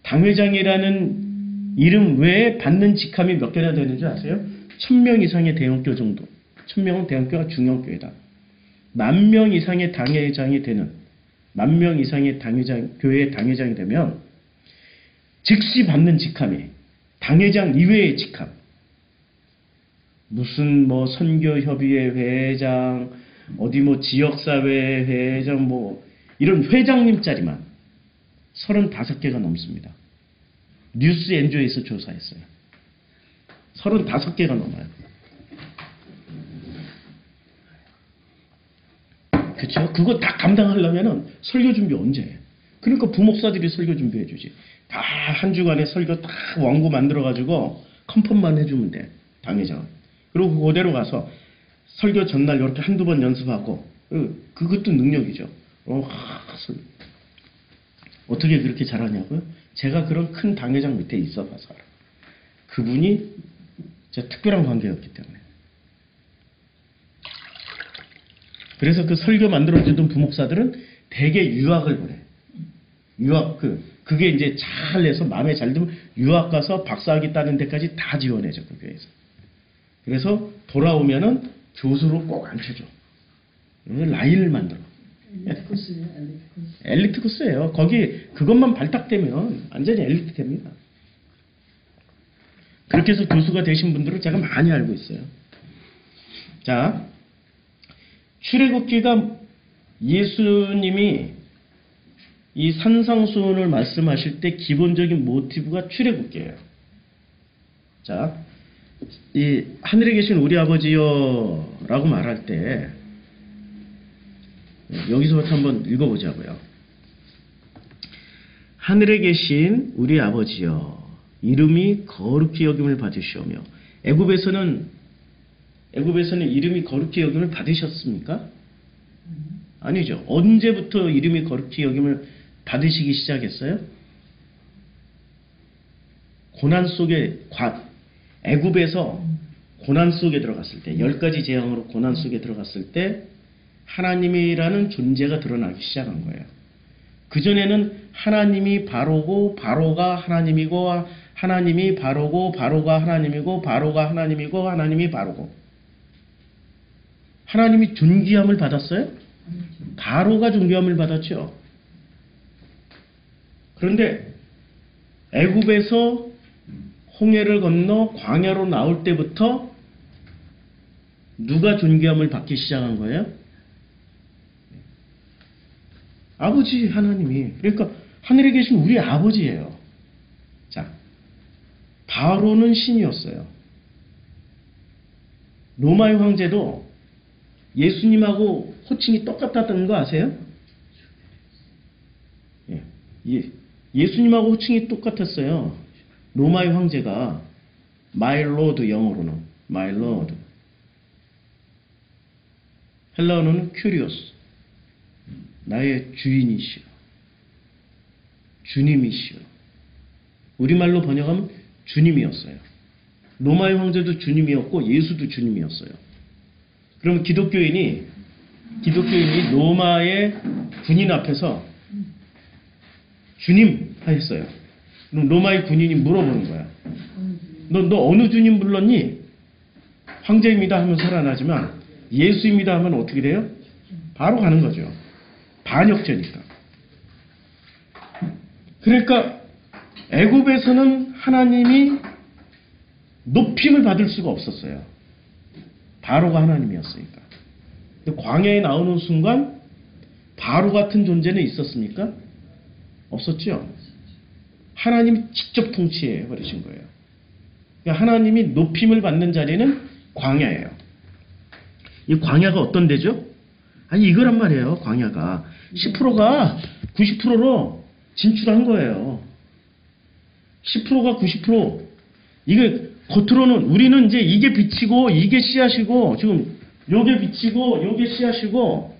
당회장이라는 이름 외에 받는 직함이 몇 개나 되는지 아세요? 1000명 이상의 대형교 정도. 1000명은 대형교가 중형교회다. 10,000명 이상의 당회장이 되는 10,000명 이상의 교회의 당회장이 되면 즉시 받는 직함이 당회장 이외의 직함. 무슨 뭐 선교협의회 회장, 어디 뭐 지역사회 회장 뭐 이런 회장님 자리만 35개가 넘습니다. 뉴스 엔조에서 조사했어요. 35개가 넘어요. 그쵸? 그거 다 감당하려면은 설교 준비 언제 해? 그러니까 부목사들이 설교 준비해 주지. 다 한 주간에 설교 딱 원고 만들어 가지고 컨펌만 해주면 돼. 당회장은. 그리고 그대로 가서 설교 전날 이렇게 한두 번 연습하고, 그것도 능력이죠. 어떻게 그렇게 잘하냐고요? 제가 그런 큰 당회장 밑에 있어 봐서 알아. 그분이 진짜 특별한 관계였기 때문에. 그래서 그 설교 만들어주던 부목사들은 대개 유학을 보내. 유학, 그게 이제 잘 해서 마음에 잘 들면 유학 가서 박사학위 따는 데까지 다 지원해줘, 그 교회에서. 그래서 돌아오면은 교수로 꼭 앉혀줘. 라인을 만들어. 엘리트 코스예요, 엘리트 코스. 엘리트 코스예요. 거기 그것만 발탁되면 완전히 엘리트 됩니다. 그렇게 해서 교수가 되신 분들을 제가 많이 알고 있어요. 자, 출애굽기가 예수님이 이 산상수훈을 말씀하실 때 기본적인 모티브가 출애굽기예요. 자, 이 하늘에 계신 우리 아버지여라고 말할 때 여기서부터 한번 읽어보자고요. 하늘에 계신 우리 아버지여, 이름이 거룩히 여김을 받으시오며. 애굽에서는 이름이 거룩히 여김을 받으셨습니까? 아니죠. 언제부터 이름이 거룩히 여김을 받으시기 시작했어요? 고난 속에, 애굽에서 고난 속에 들어갔을 때, 10가지 재앙으로 고난 속에 들어갔을 때 하나님이라는 존재가 드러나기 시작한 거예요. 그전에는 하나님이 바로고 바로가 하나님이고 하나님이 바로고 바로가 하나님이고 바로가 하나님이고 하나님이 바로고. 하나님이 존귀함을 받았어요? 바로가 존귀함을 받았죠. 그런데 애굽에서 홍해를 건너 광야로 나올 때부터 누가 존귀함을 받기 시작한 거예요? 아버지 하나님이. 그러니까 하늘에 계신 우리 아버지예요. 자, 바로는 신이었어요. 로마의 황제도 예수님하고 호칭이 똑같았다는 거 아세요? 예수님하고 호칭이 똑같았어요. 로마의 황제가 My Lord, 영어로는 My Lord, 헬라어로는 Curious, 나의 주인이시여, 주님이시여. 우리말로 번역하면 주님이었어요. 로마의 황제도 주님이었고 예수도 주님이었어요. 그러면 기독교인이 로마의 군인 앞에서 주님 하였어요. 그럼 로마의 군인이 물어보는 거야. 너 어느 주님 불렀니? 황제입니다 하면 살아나지만 예수입니다 하면 어떻게 돼요? 바로 가는 거죠. 반역죄니까. 그러니까 애굽에서는 하나님이 높임을 받을 수가 없었어요. 바로가 하나님이었으니까. 광야에 나오는 순간 바로 같은 존재는 있었습니까? 없었죠. 하나님이 직접 통치해 버리신 거예요. 그러니까 하나님이 높임을 받는 자리는 광야예요. 이 광야가 어떤 데죠? 아니 이거란 말이에요. 광야가 10%가 90%로 진출한 거예요. 10%가 90%. 이게 겉으로는 우리는 이제 이게 빛이고 이게 씨앗이고 지금 요게 빛이고 요게 씨앗이고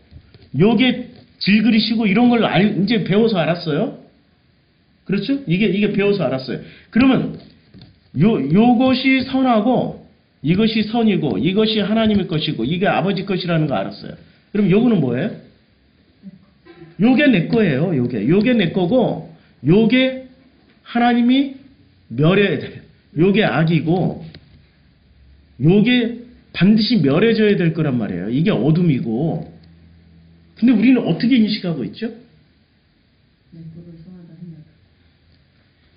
요게 질그릇이고 이런 걸 이제 배워서 알았어요. 그렇죠? 이게 배워서 알았어요. 그러면 요것이 선하고 이것이 선이고 이것이 하나님의 것이고 이게 아버지 것이라는 거 알았어요. 그럼 요거는 뭐예요? 요게 내 거예요. 요게 내 거고 요게 하나님이 멸해야 돼요. 요게 악이고 요게 반드시 멸해져야 될 거란 말이에요. 이게 어둠이고. 근데 우리는 어떻게 인식하고 있죠?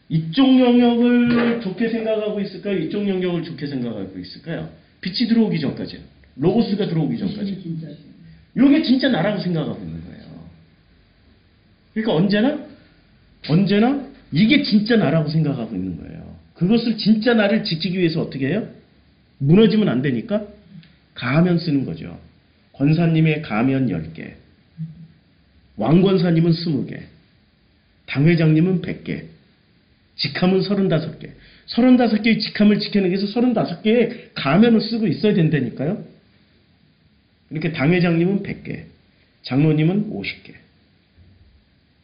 이쪽 영역을 좋게 생각하고 있을까요? 이쪽 영역을 좋게 생각하고 있을까요? 빛이 들어오기 전까지, 로고스가 들어오기 전까지. 이게 진짜 나라고 생각하고 있는 거예요. 그러니까 언제나 이게 진짜 나라고 생각하고 있는 거예요. 그것을 진짜 나를 지키기 위해서 어떻게 해요? 무너지면 안 되니까 가면 쓰는 거죠. 권사님의 가면 10개, 왕권사님은 20개, 당회장님은 100개. 직함은 35개. 35개의 직함을 지켜내기 위해서 35개의 가면을 쓰고 있어야 된다니까요. 이렇게 당회장님은 100개, 장로님은 50개.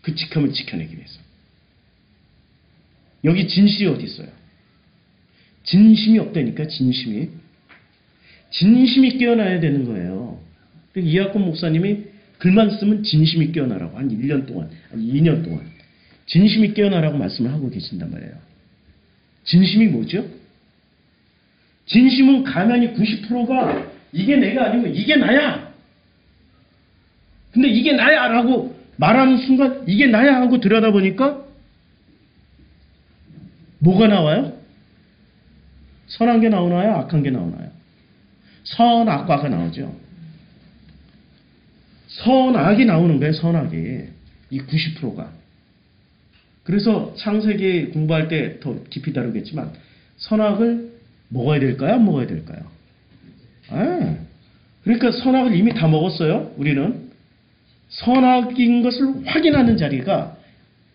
그 직함을 지켜내기 위해서. 여기 진실이 어디 있어요? 진심이 없다니까, 진심이. 진심이 깨어나야 되는 거예요. 이학권 목사님이 글만 쓰면 진심이 깨어나라고 한 1년 동안, 아니 2년 동안 진심이 깨어나라고 말씀을 하고 계신단 말이에요. 진심이 뭐죠? 진심은 가면이 90%가 이게 내가 아니면 이게 나야. 근데 이게 나야 라고 말하는 순간 이게 나야 하고 들여다보니까 뭐가 나와요? 선한 게 나오나요? 악한 게 나오나요? 선악과가 나오죠. 선악이 나오는 거예요. 선악이. 이 90%가. 그래서 창세기 공부할 때 더 깊이 다루겠지만 선악을 먹어야 될까요? 안 먹어야 될까요? 그러니까 선악을 이미 다 먹었어요. 우리는. 선악인 것을 확인하는 자리가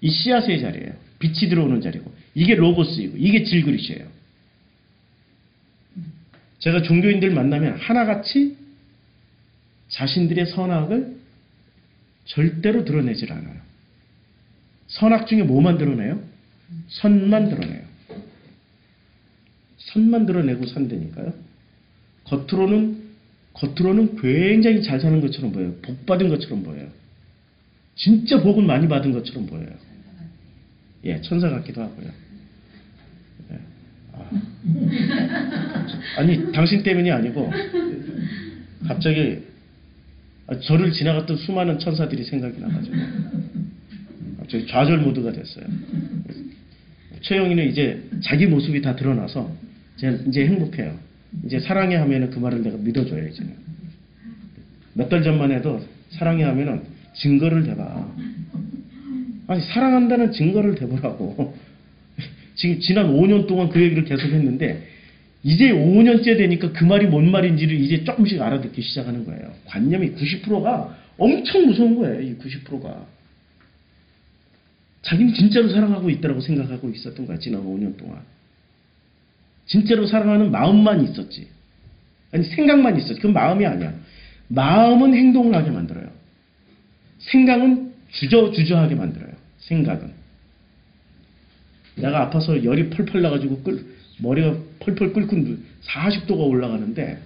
이 씨앗의 자리예요. 빛이 들어오는 자리고. 이게 로고스이고 이게 질그릇이에요. 제가 종교인들 만나면 하나같이 자신들의 선악을 절대로 드러내질 않아요. 선악 중에 뭐만 드러내요? 선만 드러내요. 선만 드러내고 산다니까요. 겉으로는 굉장히 잘 사는 것처럼 보여요. 복 받은 것처럼 보여요. 진짜 복을 많이 받은 것처럼 보여요. 예, 천사 같기도 하고요. 예. 아니, 당신 때문이 아니고 갑자기 저를 지나갔던 수많은 천사들이 생각이 나가지고 갑자기 좌절 모드가 됐어요. 최영이는 이제 자기 모습이 다 드러나서 이제 행복해요. 이제 사랑해 하면은 그 말을 내가 믿어줘요. 이제는. 몇 달 전만 해도 사랑해 하면은 증거를 대봐. 아니, 사랑한다는 증거를 대보라고. 지금 지난 5년 동안 그 얘기를 계속 했는데 이제 5년째 되니까 그 말이 뭔 말인지를 이제 조금씩 알아듣기 시작하는 거예요. 관념이 90%가 엄청 무서운 거예요. 이 90%가. 자기는 진짜로 사랑하고 있다고 생각하고 있었던 거야. 지난 5년 동안. 진짜로 사랑하는 마음만 있었지. 아니, 생각만 있었지. 그건 마음이 아니야. 마음은 행동을 하게 만들어요. 생각은 주저하게 만들어요. 생각은. 내가 아파서 열이 펄펄 나가지고 머리가 펄펄 끓고 40도가 올라가는데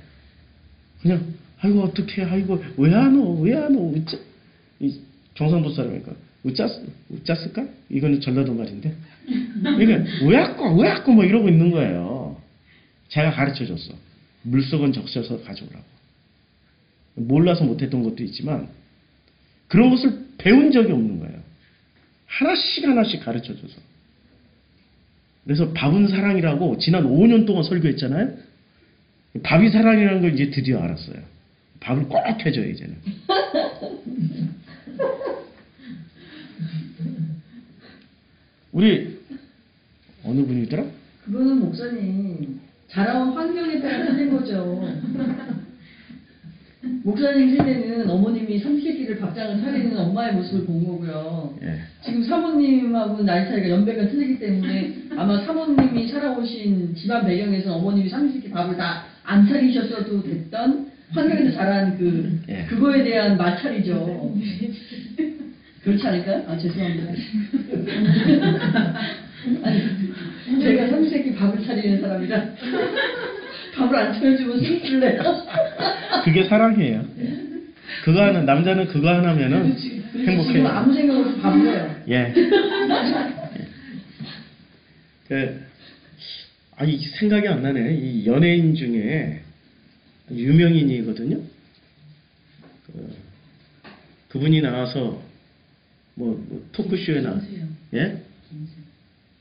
그냥 아이고 어떡해, 아이고 왜 안 오? 이 경상도 사람이니까 웃잤을까? 이거는 전라도 말인데. 그러니까 왜 아까 뭐 이러고 있는 거예요. 제가 가르쳐줬어. 물속은 적셔서 가져오라고. 몰라서 못했던 것도 있지만 그런 것을 배운 적이 없는 거예요. 하나씩 가르쳐줘서. 그래서 밥은 사랑이라고 지난 5년 동안 설교했잖아요. 밥이 사랑이라는 걸 이제 드디어 알았어요. 밥을 꼭 해줘요, 이제는. 우리 어느 분이더라? 그거는 목사님 자라온 환경에 따라 틀린 거죠. 목사님 세대는 어머님이 삼시세끼를 밥상을 차리는 엄마의 모습을 본 거고요. 예. 지금 사모님하고 나이 차이가 연배가 틀리기 때문에 아마 사모님이 살아오신 집안 배경에서 어머님이 삼시세끼 밥을 다 안 차리셨어도 됐던 환경에서 자란 그거에 대한 마찰이죠. 그렇지 않을까요? 아, 죄송합니다. 아니, 제가 삼시세끼 밥을 차리는 사람이라 밥을 안 차려주면 승질을 내요. 그게 사랑이에요. 그거 하나, 남자는 그거 하나면은 행복해요. 지금 아무 생각 없이 밥을 해요. 예. 이 생각이 안 나네. 이 연예인 중에 유명인이거든요. 그분이 나와서 토크쇼에 예?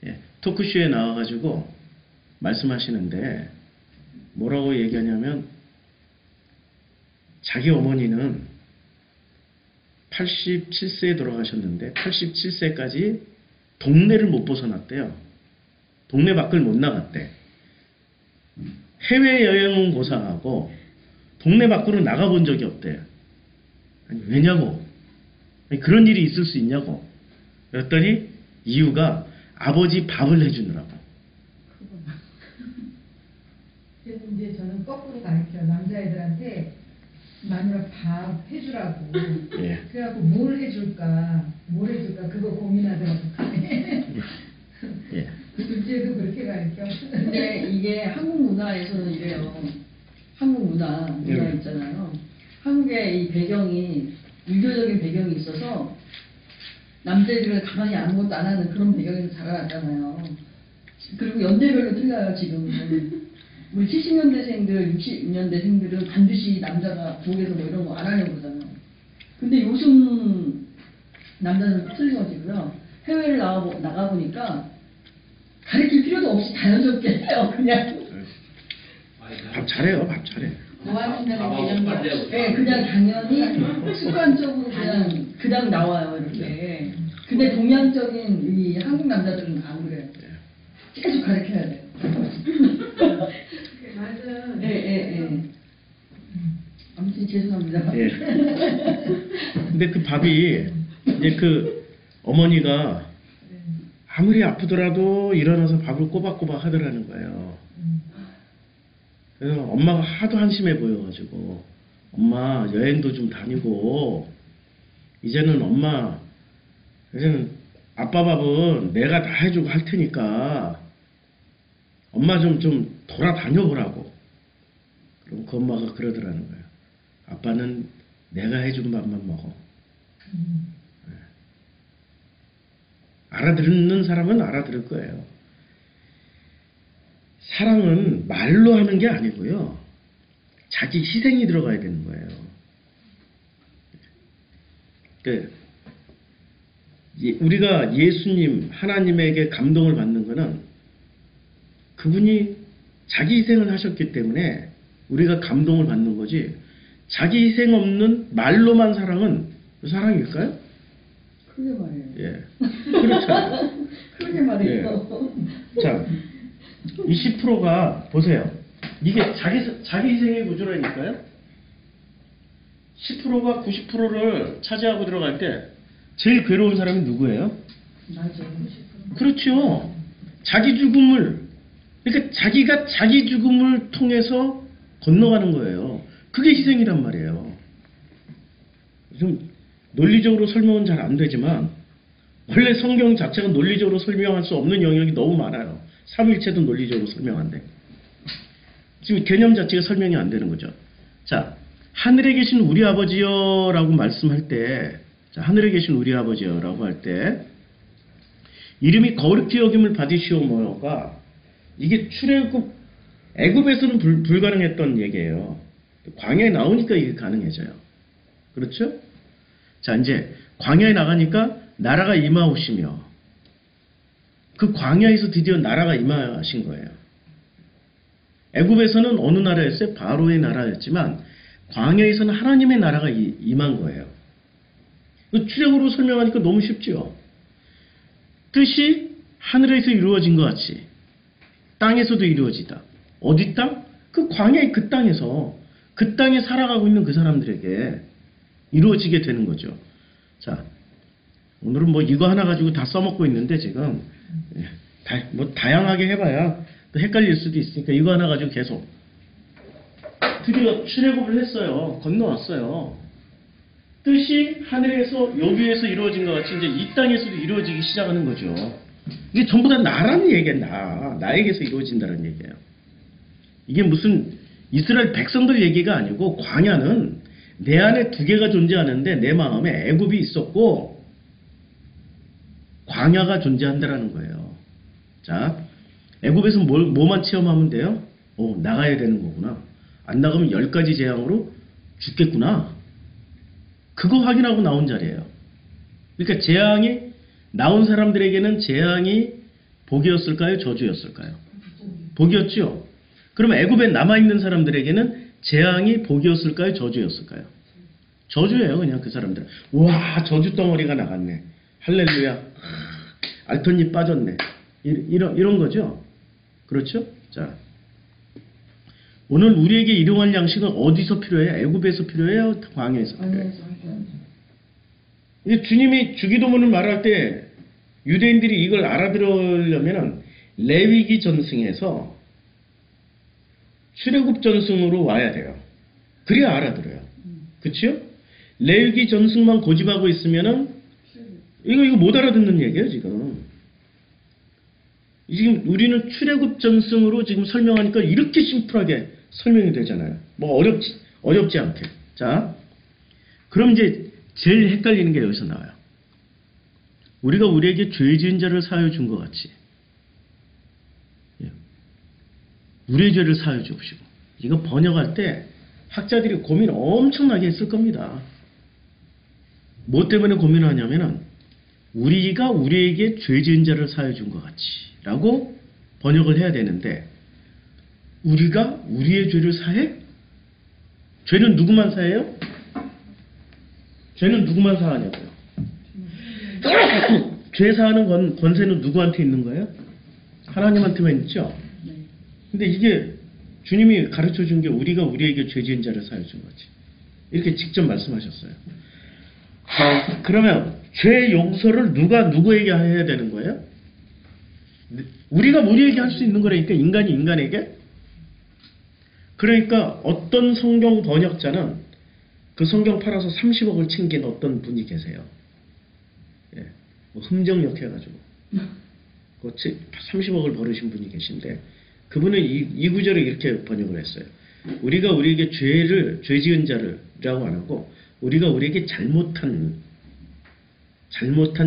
예. 토크쇼에 나와가지고 말씀하시는데 뭐라고 얘기하냐면 자기 어머니는 87세에 돌아가셨는데 87세까지 동네를 못 벗어났대요. 동네 밖을 못 나갔대. 해외여행은 고사하고 동네 밖으로 나가본 적이 없대요. 아니, 왜냐고? 아니, 그런 일이 있을 수 있냐고. 그랬더니 이유가 아버지 밥을 해주느라고. 그래서 이제 저는 거꾸로 가르쳐요. 남자애들한테 마누라 밥 해주라고. 예. 그래갖고 뭘 해줄까 그거 고민하더라고. 예. 둘째도 그렇게 가르쳐. 근데 이게 한국 문화에서는 이래요. 한국 문화 예. 있잖아요. 한국의 이 배경이 유교적인 배경이 있어서 남자애들은 가만히 아무것도 안 하는 그런 배경에서 자라났잖아요. 그리고 연대별로 틀려요 지금은. 우리 70년대생들, 60년대생들은 반드시 남자가 부엌에서 뭐 이런 거 안 하려고 그러잖아요. 근데 요즘 남자는 틀려가지고요. 해외를 나가보니까 가르칠 필요도 없이 자연스럽게 해요, 그냥. 밥 잘해요, 밥 잘해. 뭐 하신다는 밥하고 개념도 빨래하고 없고. 네, 그냥 당연히 습관적으로 그냥 나와요, 이렇게. 근데 동양적인 이 한국 남자들은 안 그래요. 계속 가르쳐야 돼요. 맞아. 예. 아무튼 죄송합니다. 예. 근데 그 밥이 이제 그 어머니가 아무리 아프더라도 일어나서 밥을 꼬박꼬박 하더라는 거예요. 그래서 엄마가 하도 한심해 보여가지고 엄마 여행도 좀 다니고 이제는 아빠 밥은 내가 다 해주고 할 테니까 엄마 좀 돌아다녀보라고. 그럼 그 엄마가 그러더라는 거예요. 아빠는 내가 해준 밥만 먹어. 네. 알아듣는 사람은 알아들을 거예요. 사랑은 말로 하는 게 아니고요. 자기 희생이 들어가야 되는 거예요. 우리가 예수님, 하나님에게 감동을 받는 거는 그분이 자기 희생을 하셨기 때문에 우리가 감동을 받는 거지, 자기 희생 없는 말로만 사랑은 사랑일까요? 그러게 말이에요. 예. 그렇죠. 그러게 말이에요. 예. 자, 이 10%가 보세요. 이게 자기 희생의 구조라니까요. 10%가 90%를 차지하고 들어갈 때 제일 괴로운 사람이 누구예요? 맞아. 그렇죠. 자기 죽음을, 그러니까 자기가 자기 죽음을 통해서 건너가는 거예요. 그게 희생이란 말이에요. 좀 논리적으로 설명은 잘 안 되지만 원래 성경 자체가 논리적으로 설명할 수 없는 영역이 너무 많아요. 삼위일체도 논리적으로 설명 안 돼. 지금 개념 자체가 설명이 안 되는 거죠. 자, 하늘에 계신 우리 아버지여 라고 말씀할 때, 자, 하늘에 계신 우리 아버지여 라고 할 때 이름이 거룩히 여김을 받으시오모가 이게 출애굽, 애굽에서는 불가능했던 얘기예요. 광야에 나오니까 이게 가능해져요. 그렇죠? 자, 이제 광야에 나가니까 나라가 임하오시며, 그 광야에서 드디어 나라가 임하신 거예요. 애굽에서는 어느 나라였어요? 바로의 나라였지만 광야에서는 하나님의 나라가 임한 거예요. 출애굽으로 설명하니까 너무 쉽죠. 뜻이 하늘에서 이루어진 것 같이 땅에서도 이루어지다. 어디 땅? 그 광야의 그 땅에서, 그 땅에 살아가고 있는 그 사람들에게 이루어지게 되는 거죠. 자, 오늘은 뭐 이거 하나 가지고 다 써먹고 있는데 지금 다양하게 해봐야 또 헷갈릴 수도 있으니까 이거 하나 가지고 계속 드디어 출애굽을 했어요. 건너왔어요. 뜻이 하늘에서 여기에서 이루어진 것 같이 이제 이 땅에서도 이루어지기 시작하는 거죠. 이게 전부 다 나라는 얘기야. 나에게서 이루어진다는 얘기예요. 이게 무슨 이스라엘 백성들 얘기가 아니고, 광야는 내 안에 두 개가 존재하는데 내 마음에 애굽이 있었고 광야가 존재한다라는 거예요. 자, 애굽에서 뭐만 체험하면 돼요? 나가야 되는 거구나. 안 나가면 10가지 재앙으로 죽겠구나. 그거 확인하고 나온 자리예요. 그러니까 재앙이 나온 사람들에게는 재앙이 복이었을까요? 저주였을까요? 복이었죠. 그러면 애굽에 남아있는 사람들에게는 재앙이 복이었을까요? 저주였을까요? 저주예요. 그냥 그 사람들. 와, 저주 덩어리가 나갔네. 할렐루야. 알턴잎 빠졌네. 이런 거죠. 그렇죠? 자, 오늘 우리에게 일용할 양식은 어디서 필요해요? 애굽에서 필요해요? 광야에서 필요해요? 이게 주님이 주기도문을 말할 때 유대인들이 이걸 알아들으려면은 레위기 전승에서 출애굽 전승으로 와야 돼요. 그래야 알아들어요. 그치요? 레위기 전승만 고집하고 있으면은 이거 못 알아듣는 얘기예요, 지금. 지금 우리는 출애굽 전승으로 지금 설명하니까 이렇게 심플하게 설명이 되잖아요. 뭐 어렵지 않게. 자, 그럼 이제 제일 헷갈리는 게 여기서 나와요. 우리가 우리에게 죄 지은 자를 사하여 준 것 같이 우리의 죄를 사하여 주옵시고. 이거 번역할 때 학자들이 고민 엄청나게 했을 겁니다. 뭐 때문에 고민을 하냐면은 우리가 우리에게 죄 지은 자를 사하여 준 것 같이 라고 번역을 해야 되는데 우리가 우리의 죄를 사해? 죄는 누구만 사해요? 죄는 누구만 사하냐고요? 죄 사하는 권세는 누구한테 있는 거예요? 하나님한테만 있죠? 근데 이게 주님이 가르쳐 준 게 우리가 우리에게 죄 지은 자를 사하여 준 거지. 이렇게 직접 말씀하셨어요. 그러면 죄 용서를 누가 누구에게 해야 되는 거예요? 우리가 우리에게 할 수 있는 거라니까, 인간이 인간에게. 그러니까 어떤 성경 번역자는 그 성경 팔아서 30억을 챙긴 어떤 분이 계세요. 예, 뭐 흠정역 해가지고 30억을 벌으신 분이 계신데 그분은 이 구절을 이렇게 번역을 했어요. 우리가 우리에게 죄 지은 자를라고 안 하고 우리가 우리에게 잘못한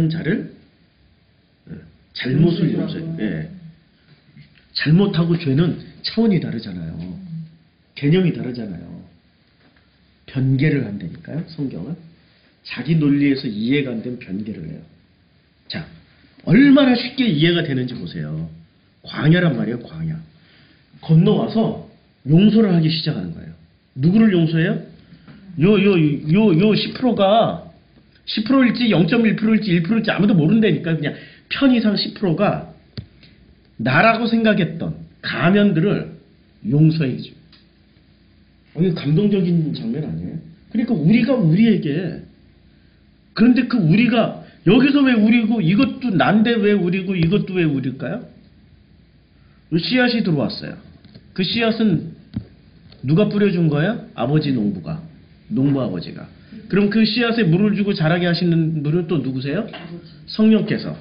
자를 잘못을 용서해요. 예. 잘못하고 죄는 차원이 다르잖아요. 개념이 다르잖아요. 변개를 한다니까요, 성경은. 자기 논리에서 이해가 안 되면 변개를 해요. 자, 얼마나 쉽게 이해가 되는지 보세요. 광야란 말이에요, 광야. 건너와서 용서를 하기 시작하는 거예요. 누구를 용서해요? 요 10%가 10%일지 0.1%일지 1%일지 아무도 모른다니까. 그냥 편의상 10%가 나라고 생각했던 가면들을 용서해 줘. 이게 감동적인 장면 아니에요? 그러니까 우리가 우리에게, 그런데 그 우리가 여기서 왜 우리고 이것도 난데 왜 우리고 이것도 왜 우릴까요? 씨앗이 들어왔어요. 그 씨앗은 누가 뿌려준 거예요? 아버지 농부 아버지가. 그럼 그 씨앗에 물을 주고 자라게 하시는 분은 또 누구세요? 성령께서.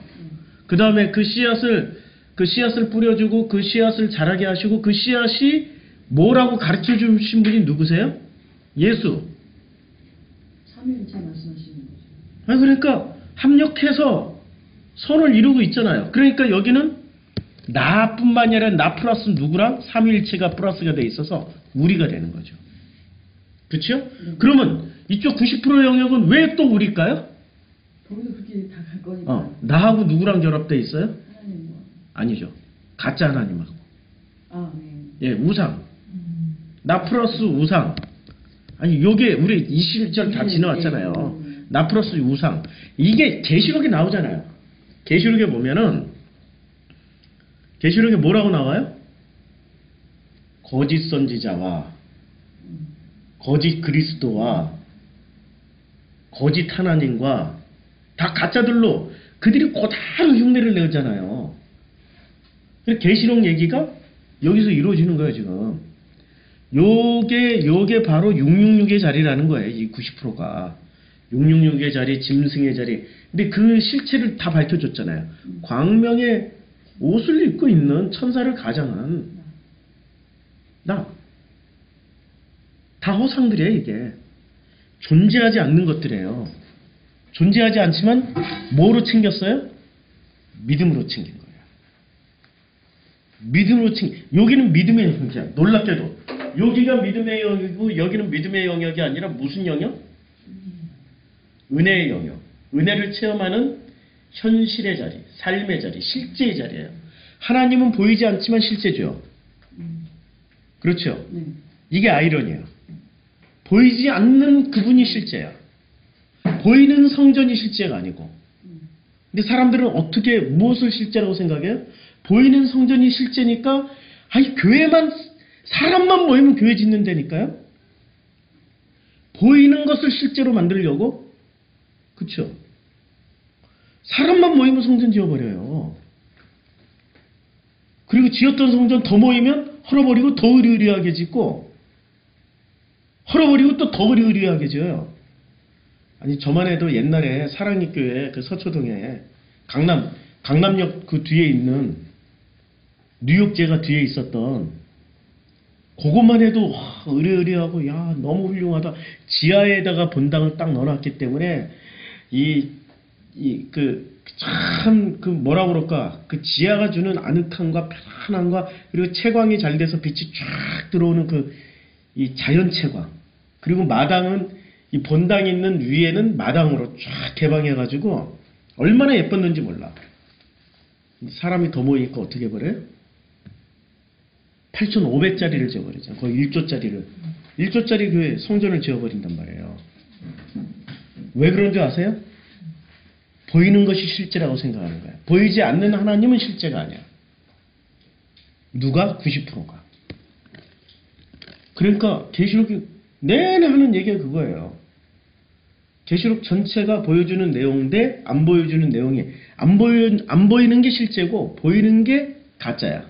그 다음에 그 씨앗을 뿌려주고 그 씨앗을 자라게 하시고 그 씨앗이 뭐라고 가르쳐 주신 분이 누구세요? 예수. 삼위일체 말씀하시는 거죠. 그러니까 합력해서 선을 이루고 있잖아요. 그러니까 여기는 나뿐만이 아니라 나 플러스 누구랑 삼위일체가 플러스가 돼 있어서 우리가 되는 거죠. 그렇죠? 그러면 이쪽 90% 영역은 왜 또 우리일까요? 거기서 그렇게 다 갈 거니까. 나하고 누구랑 결합돼 있어요? 하나님과. 아니죠. 가짜 하나님하고. 아, 네. 예, 우상. 나 플러스 우상. 아니, 요게 우리 20절 다 지나왔잖아요. 나 플러스 우상. 이게 계시록에 나오잖아요. 계시록에 보면은 계시록에 뭐라고 나와요? 거짓 선지자와 거짓 그리스도와 거짓 하나님과 다 가짜들로 그들이 고다로 흉내를 내잖아요. 계시록 얘기가 여기서 이루어지는 거예요, 지금. 요게 바로 666의 자리라는 거예요, 이 90%가. 666의 자리, 짐승의 자리. 근데 그 실체를 다 밝혀줬잖아요. 광명의 옷을 입고 있는 천사를 가장한 나. 다 허상들이에요, 이게. 존재하지 않는 것들이에요. 존재하지 않지만 뭐로 챙겼어요? 믿음으로 챙긴 거예요. 믿음으로 여기는 믿음의 형태야. 놀랍게도 여기가 믿음의 영역이고 여기는 믿음의 영역이 아니라 무슨 영역? 은혜의 영역. 은혜를 체험하는 현실의 자리, 삶의 자리, 실제의 자리예요. 하나님은 보이지 않지만 실제죠. 그렇죠? 이게 아이러니예요. 보이지 않는 그분이 실제야. 보이는 성전이 실제가 아니고. 근데 사람들은 어떻게 무엇을 실제라고 생각해요? 보이는 성전이 실제니까 아니 교회만 사람만 모이면 교회 짓는다니까요. 보이는 것을 실제로 만들려고. 그렇죠? 사람만 모이면 성전 지어버려요. 그리고 지었던 성전 더 모이면 헐어버리고 더 으리으리하게 짓고, 헐어버리고 또 더 으리으리하게 지어요. 아니, 저만 해도 옛날에 사랑의교회 그 서초동에 강남역 그 뒤에 있는 뉴욕제가 뒤에 있었던 그것만 해도 와, 으리으리하고 야 너무 훌륭하다. 지하에다가 본당을 딱 넣어놨기 때문에 참 뭐라 그럴까, 그 지하가 주는 아늑함과 편안함과, 그리고 채광이 잘 돼서 빛이 쫙 들어오는 이 자연 채광, 그리고 마당은 이 본당 있는 위에는 마당으로 쫙 개방해가지고 얼마나 예뻤는지 몰라. 사람이 더 모이니까 어떻게 해버려요? 8,500짜리를 지어버리죠. 거의 1조짜리 교회 성전을 지어버린단 말이에요. 왜 그런 줄 아세요? 보이는 것이 실제라고 생각하는 거야. 보이지 않는 하나님은 실제가 아니야. 누가? 90%가. 그러니까 계시록이 내내 하는 얘기가 그거예요. 계시록 전체가 보여주는 내용 대 안 보여주는 내용이, 안 보이는 게 실제고 보이는 게 가짜야.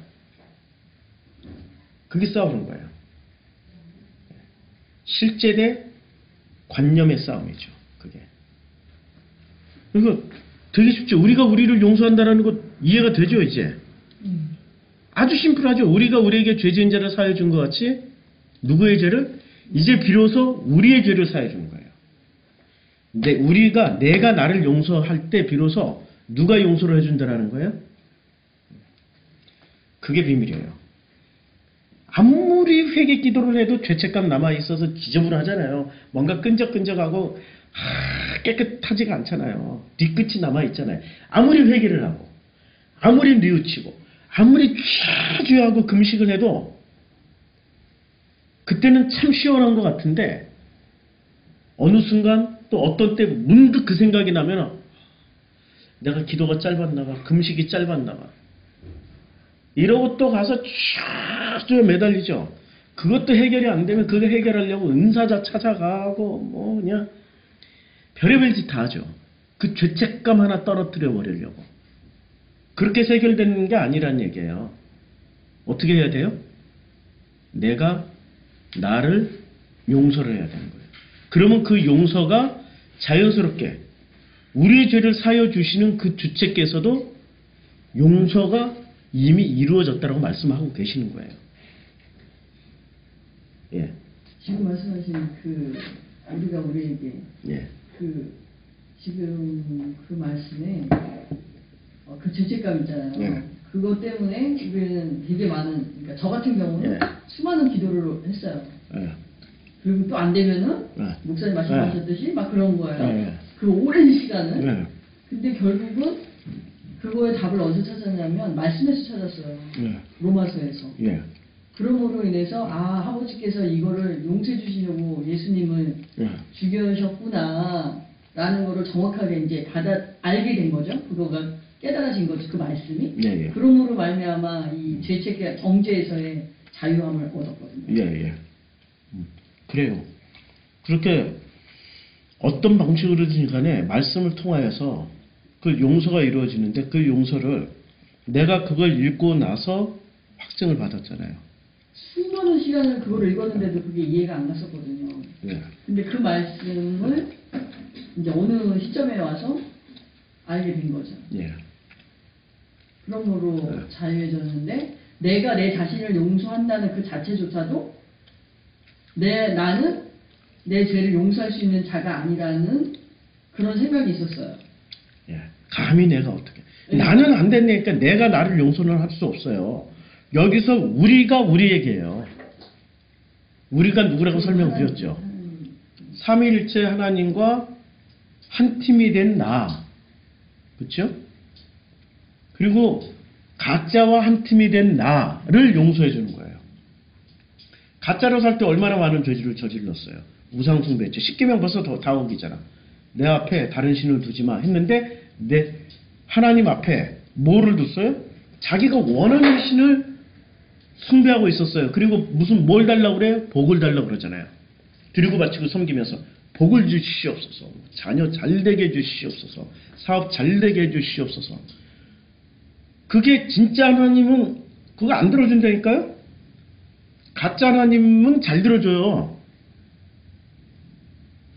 그게 싸우는 거예요. 실제 대 관념의 싸움이죠. 그게. 그러니까 되게 쉽죠. 우리가 우리를 용서한다는 것 이해가 되죠, 이제? 아주 심플하죠. 우리가 우리에게 죄 지은 자를 사하여 준 것 같이 누구의 죄를? 이제 비로소 우리의 죄를 사하여 주는 거예요. 내가 나를 용서할 때 비로소 누가 용서를 해준다라는 거예요? 그게 비밀이에요. 아무리 회개 기도를 해도 죄책감 남아있어서 지저분하잖아요. 뭔가 끈적끈적하고 깨끗하지가 않잖아요. 뒤끝이 남아있잖아요. 아무리 회개를 하고 아무리 뉘우치고 아무리 취하고 금식을 해도 그때는 참 시원한 것 같은데 어느 순간 또 어떤 때 문득 그 생각이 나면 내가 기도가 짧았나 봐, 금식이 짧았나 봐, 이러고 또 가서 쫙 매달리죠. 그것도 해결이 안 되면 그거 해결하려고 은사자 찾아가고 그냥 별의별 짓 다 하죠. 그 죄책감 하나 떨어뜨려 버리려고. 그렇게 해서 해결되는 게 아니란 얘기예요. 어떻게 해야 돼요? 내가 나를 용서를 해야 되는 거예요. 그러면 그 용서가 자연스럽게 우리의 죄를 사여 주시는 그 주체께서도 용서가 이미 이루어졌다고 말씀하고 계시는 거예요. 예. 지금 말씀하신 우리가 우리에게 예. 지금 그 말씀에 그 죄책감 있잖아요. 예. 그것 때문에 우리는 되게 많은, 그러니까 저 같은 경우는 예. 수많은 기도를 했어요. 예. 그리고 또 안 되면은 예. 목사님 말씀하셨듯이 막 그런 거예요. 예. 그 오랜 시간은. 예. 근데 결국은 그거의 답을 어디서 찾았냐면 말씀에서 찾았어요. 예. 로마서에서. 예. 그러므로 인해서 아버지께서 이거를 용서해 주시려고 예수님을 예. 죽여셨구나 라는 거를 정확하게 이제 알게 된 거죠. 그거가 깨달아진 거죠. 그 말씀이. 예. 예. 그러므로 말미암아 이 죄책의 정죄에서의 자유함을 얻었거든요. 예. 그래요. 그렇게 어떤 방식으로든 간에 말씀을 통하여서 그 용서가 이루어지는데, 그 용서를 내가 그걸 읽고 나서 확증을 받았잖아요. 수많은 시간을 그걸 읽었는데도 그게 이해가 안 갔었거든요. 예. 근데 그 말씀을 이제 어느 시점에 와서 알게 된 거죠. 예. 그러므로 네. 자유해졌는데, 내가 내 자신을 용서한다는 그 자체조차도 나는 내 죄를 용서할 수 있는 자가 아니라는 그런 생각이 있었어요. 예. 감히 내가 어떻게. 네. 나는 안 됐으니까 내가 나를 용서는 할 수 없어요. 여기서 우리가 우리에게요. 우리가 누구라고 설명드렸죠. 삼위일체 하나님과 한 팀이 된 나. 그렇죠? 그리고 가짜와 한 팀이 된 나를 용서해 주는 거예요. 가짜로 살 때 얼마나 많은 죄를 저질렀어요. 우상숭배했죠. 10계명 벌써 다 오기잖아. 내 앞에 다른 신을 두지 마 했는데 하나님 앞에 뭐를 뒀어요? 자기가 원하는 신을 숭배하고 있었어요. 그리고 뭘 달라고 그래요? 복을 달라고 그러잖아요. 드리고 바치고 섬기면서 복을 주시옵소서. 자녀 잘되게 해주시옵소서. 사업 잘되게 해주시옵소서. 그게 진짜 하나님은 그거 안 들어준다니까요? 가짜 하나님은 잘 들어줘요.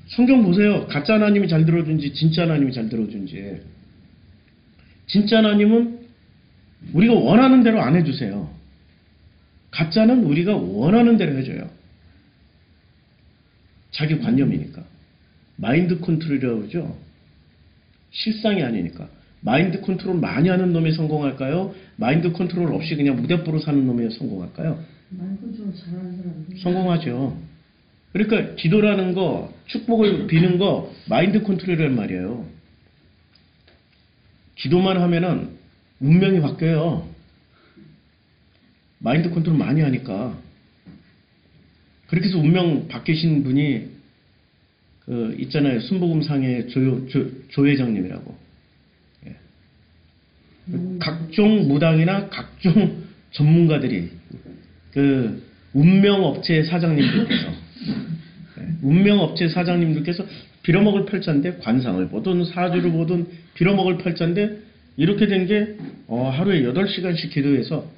성경 보세요. 가짜 하나님이 잘 들어준지 진짜 하나님이 잘 들어준지. 진짜 하나님은 우리가 원하는 대로 안 해주세요. 가짜는 우리가 원하는 대로 해줘요. 자기 관념이니까. 마인드 컨트롤이라고 그러죠. 실상이 아니니까. 마인드 컨트롤 많이 하는 놈이 성공할까요? 마인드 컨트롤 없이 그냥 무대뽀로 사는 놈이 성공할까요? 마인드 컨트롤 잘하는 사람이 성공하죠. 그러니까 기도라는 거, 축복을 비는 거 마인드 컨트롤이란 말이에요. 기도만 하면은 운명이 바뀌어요. 마인드 컨트롤 많이 하니까. 그렇게 해서 운명 바뀌신 분이 그 있잖아요. 순복음상의 조 회장님이라고. 예. 각종 무당이나 각종 전문가들이 그 운명업체 사장님들께서 운명업체 사장님들께서 빌어먹을 팔자인데 관상을 보든 사주를 보든 빌어먹을 팔자인데 이렇게 된 게 하루에 8시간씩 기도해서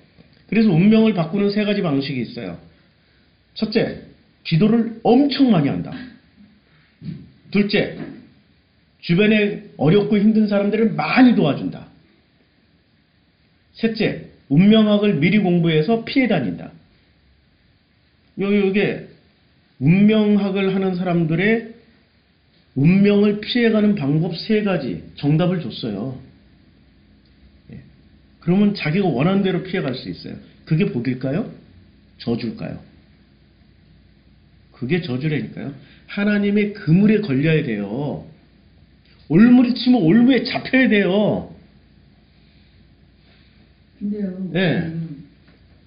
그래서 운명을 바꾸는 3가지 방식이 있어요. 첫째, 기도를 엄청 많이 한다. 둘째, 주변에 어렵고 힘든 사람들을 많이 도와준다. 셋째, 운명학을 미리 공부해서 피해 다닌다. 요게 운명학을 하는 사람들의 운명을 피해가는 방법 3가지 정답을 줬어요. 예. 그러면 자기가 원하는 대로 피해갈 수 있어요. 그게 복일까요? 저주일까요? 그게 저주라니까요. 하나님의 그물에 걸려야 돼요. 올무리 치면 올무에 잡혀야 돼요. 근데요. 네.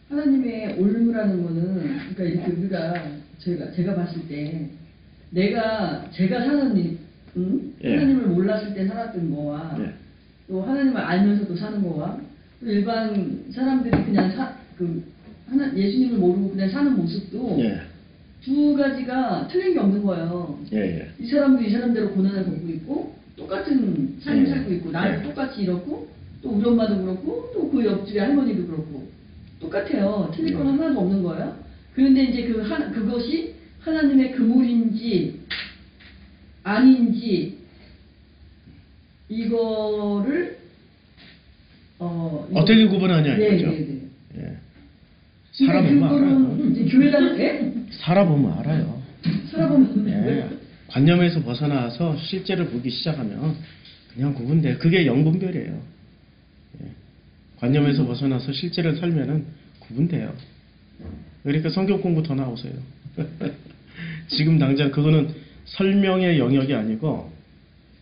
하나님의 올무라는 거는 그러니까 이렇게 우리가 제가 봤을 때 제가 사는 예. 하나님을 몰랐을 때 살았던 거와 예. 또 하나님을 알면서도 사는 거와 또 일반 사람들이 그냥 예수님을 모르고 그냥 사는 모습도 예. 2가지가 틀린 게 없는 거예요. 예. 이 사람도 이 사람대로 고난을 겪고 있고 똑같은 삶을 예. 살고 있고 나도 똑같이 이렇고 또 우리 엄마도 그렇고 또 그 옆집의 할머니도 그렇고 똑같아요. 틀릴 건 하나도 없는 거예요. 그런데 이제 그것이 하나님의 그물인지 아닌지 이거를 어떻게 구분하냐 이거죠. 네. 예. 살아보면 알아요. 교회라는 살아보면 알아요. 살아보면 예. 관념에서 벗어나서 실제를 보기 시작하면 그냥 구분돼. 그게 영분별이에요. 예. 관념에서 벗어나서 실제를 살면은 구분돼요. 그러니까 성경 공부 더 나오세요. 지금 당장 그거는 설명의 영역이 아니고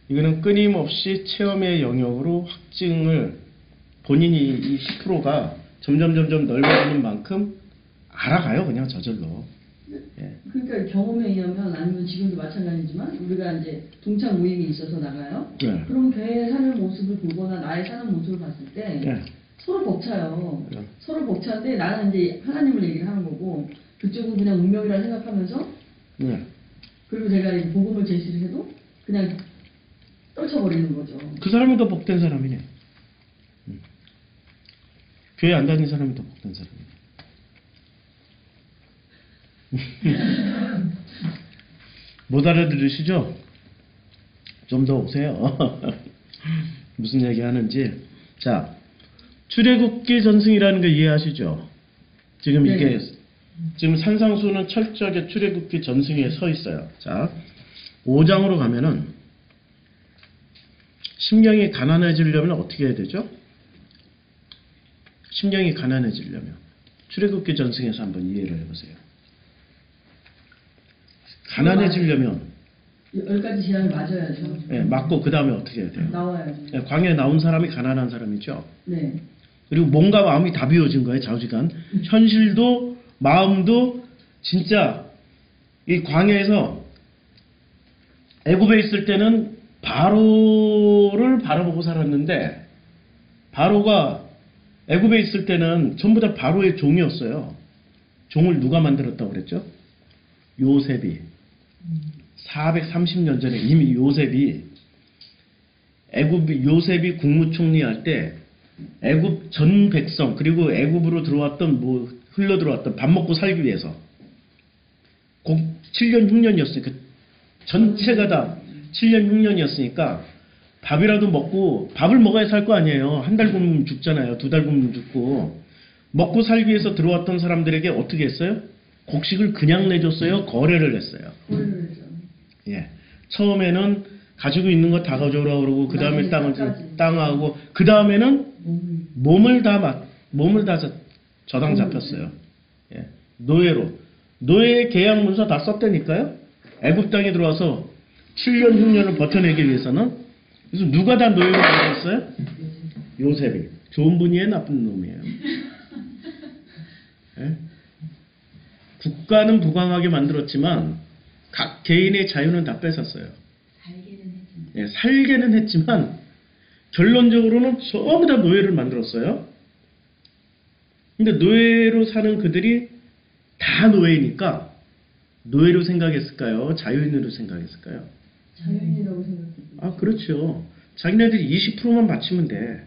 이거는 끊임없이 체험의 영역으로 확증을 본인이 이 10%가 점점 넓어지는 만큼 알아가요. 그냥 저절로. 예. 그러니까 경험에 의하면 아니면 지금도 마찬가지지만 우리가 이제 동창 모임이 있어서 나가요. 예. 그럼 걔 사는 모습을 보거나 나의 사는 모습을 봤을 때 예. 서로 벅차요. 예. 서로 벅차는데 나는 이제 하나님을 얘기를 하는 거고 그쪽은 그냥 운명이라 생각하면서 예. 그리고 제가 이 복음을 제시를 해도 그냥 떨쳐버리는 거죠. 그 사람이 더 복된 사람이네. 교회 안 다니는 사람이 더 복된 사람이네. 못 알아들으시죠? 좀 더 오세요. 무슨 얘기 하는지. 자, 출애굽기 전승이라는 거 이해하시죠? 지금 네. 이게 지금 산상수는 철저하게 출애굽기 전승에 서 있어요. 자, 5장으로 가면은 심령이 가난해지려면 어떻게 해야 되죠? 심령이 가난해지려면 출애굽기 전승에서 한번 이해를 해보세요. 가난해지려면 10가지 제한을 맞아야죠. 예, 맞고 그 다음에 어떻게 해야 돼요? 나와야죠. 예, 광야에 나온 사람이 가난한 사람이죠. 네. 그리고 몸과 마음이 다 비워진 거예요. 좌우지간. 현실도 마음도 진짜 이 광야에서 애굽에 있을 때는 바로를 바라보고 살았는데 바로가 애굽에 있을 때는 전부 다 바로의 종이었어요. 종을 누가 만들었다고 그랬죠? 요셉이. 430년 전에 이미 요셉이 국무총리 할 때 애굽 전 백성 그리고 애굽으로 들어왔던 흘러 들어왔던 밥 먹고 살기 위해서 7년 6년이었으니까 전체가 다 7년 6년이었으니까 밥이라도 먹고 밥을 먹어야 살 거 아니에요. 한 달 굶으면 죽잖아요. 2달 굶으면 죽고 먹고 살기 위해서 들어왔던 사람들에게 어떻게 했어요? 곡식을 그냥 내줬어요? 거래를 했어요? 예. 처음에는 가지고 있는 거 다 가져오라고 그러고 그 다음에 땅하고 그 다음에는 몸을 다 저당 잡혔어요. 예. 노예 계약 문서 다 썼다니까요. 애굽 땅에 들어와서 7년 6년을 버텨내기 위해서는. 그래서 누가 다 노예로 만들었어요? 요셉이. 좋은 분이에요, 나쁜 놈이에요. 예? 국가는 부강하게 만들었지만 각 개인의 자유는 다 뺏었어요. 예, 살게는 했지만 결론적으로는 전부 다 노예를 만들었어요. 근데 노예로 사는 그들이 다 노예니까 노예로 생각했을까요? 자유인으로 생각했을까요? 자유인이라고 생각했어요. 아, 그렇죠. 자기네들이 20%만 바치면 돼.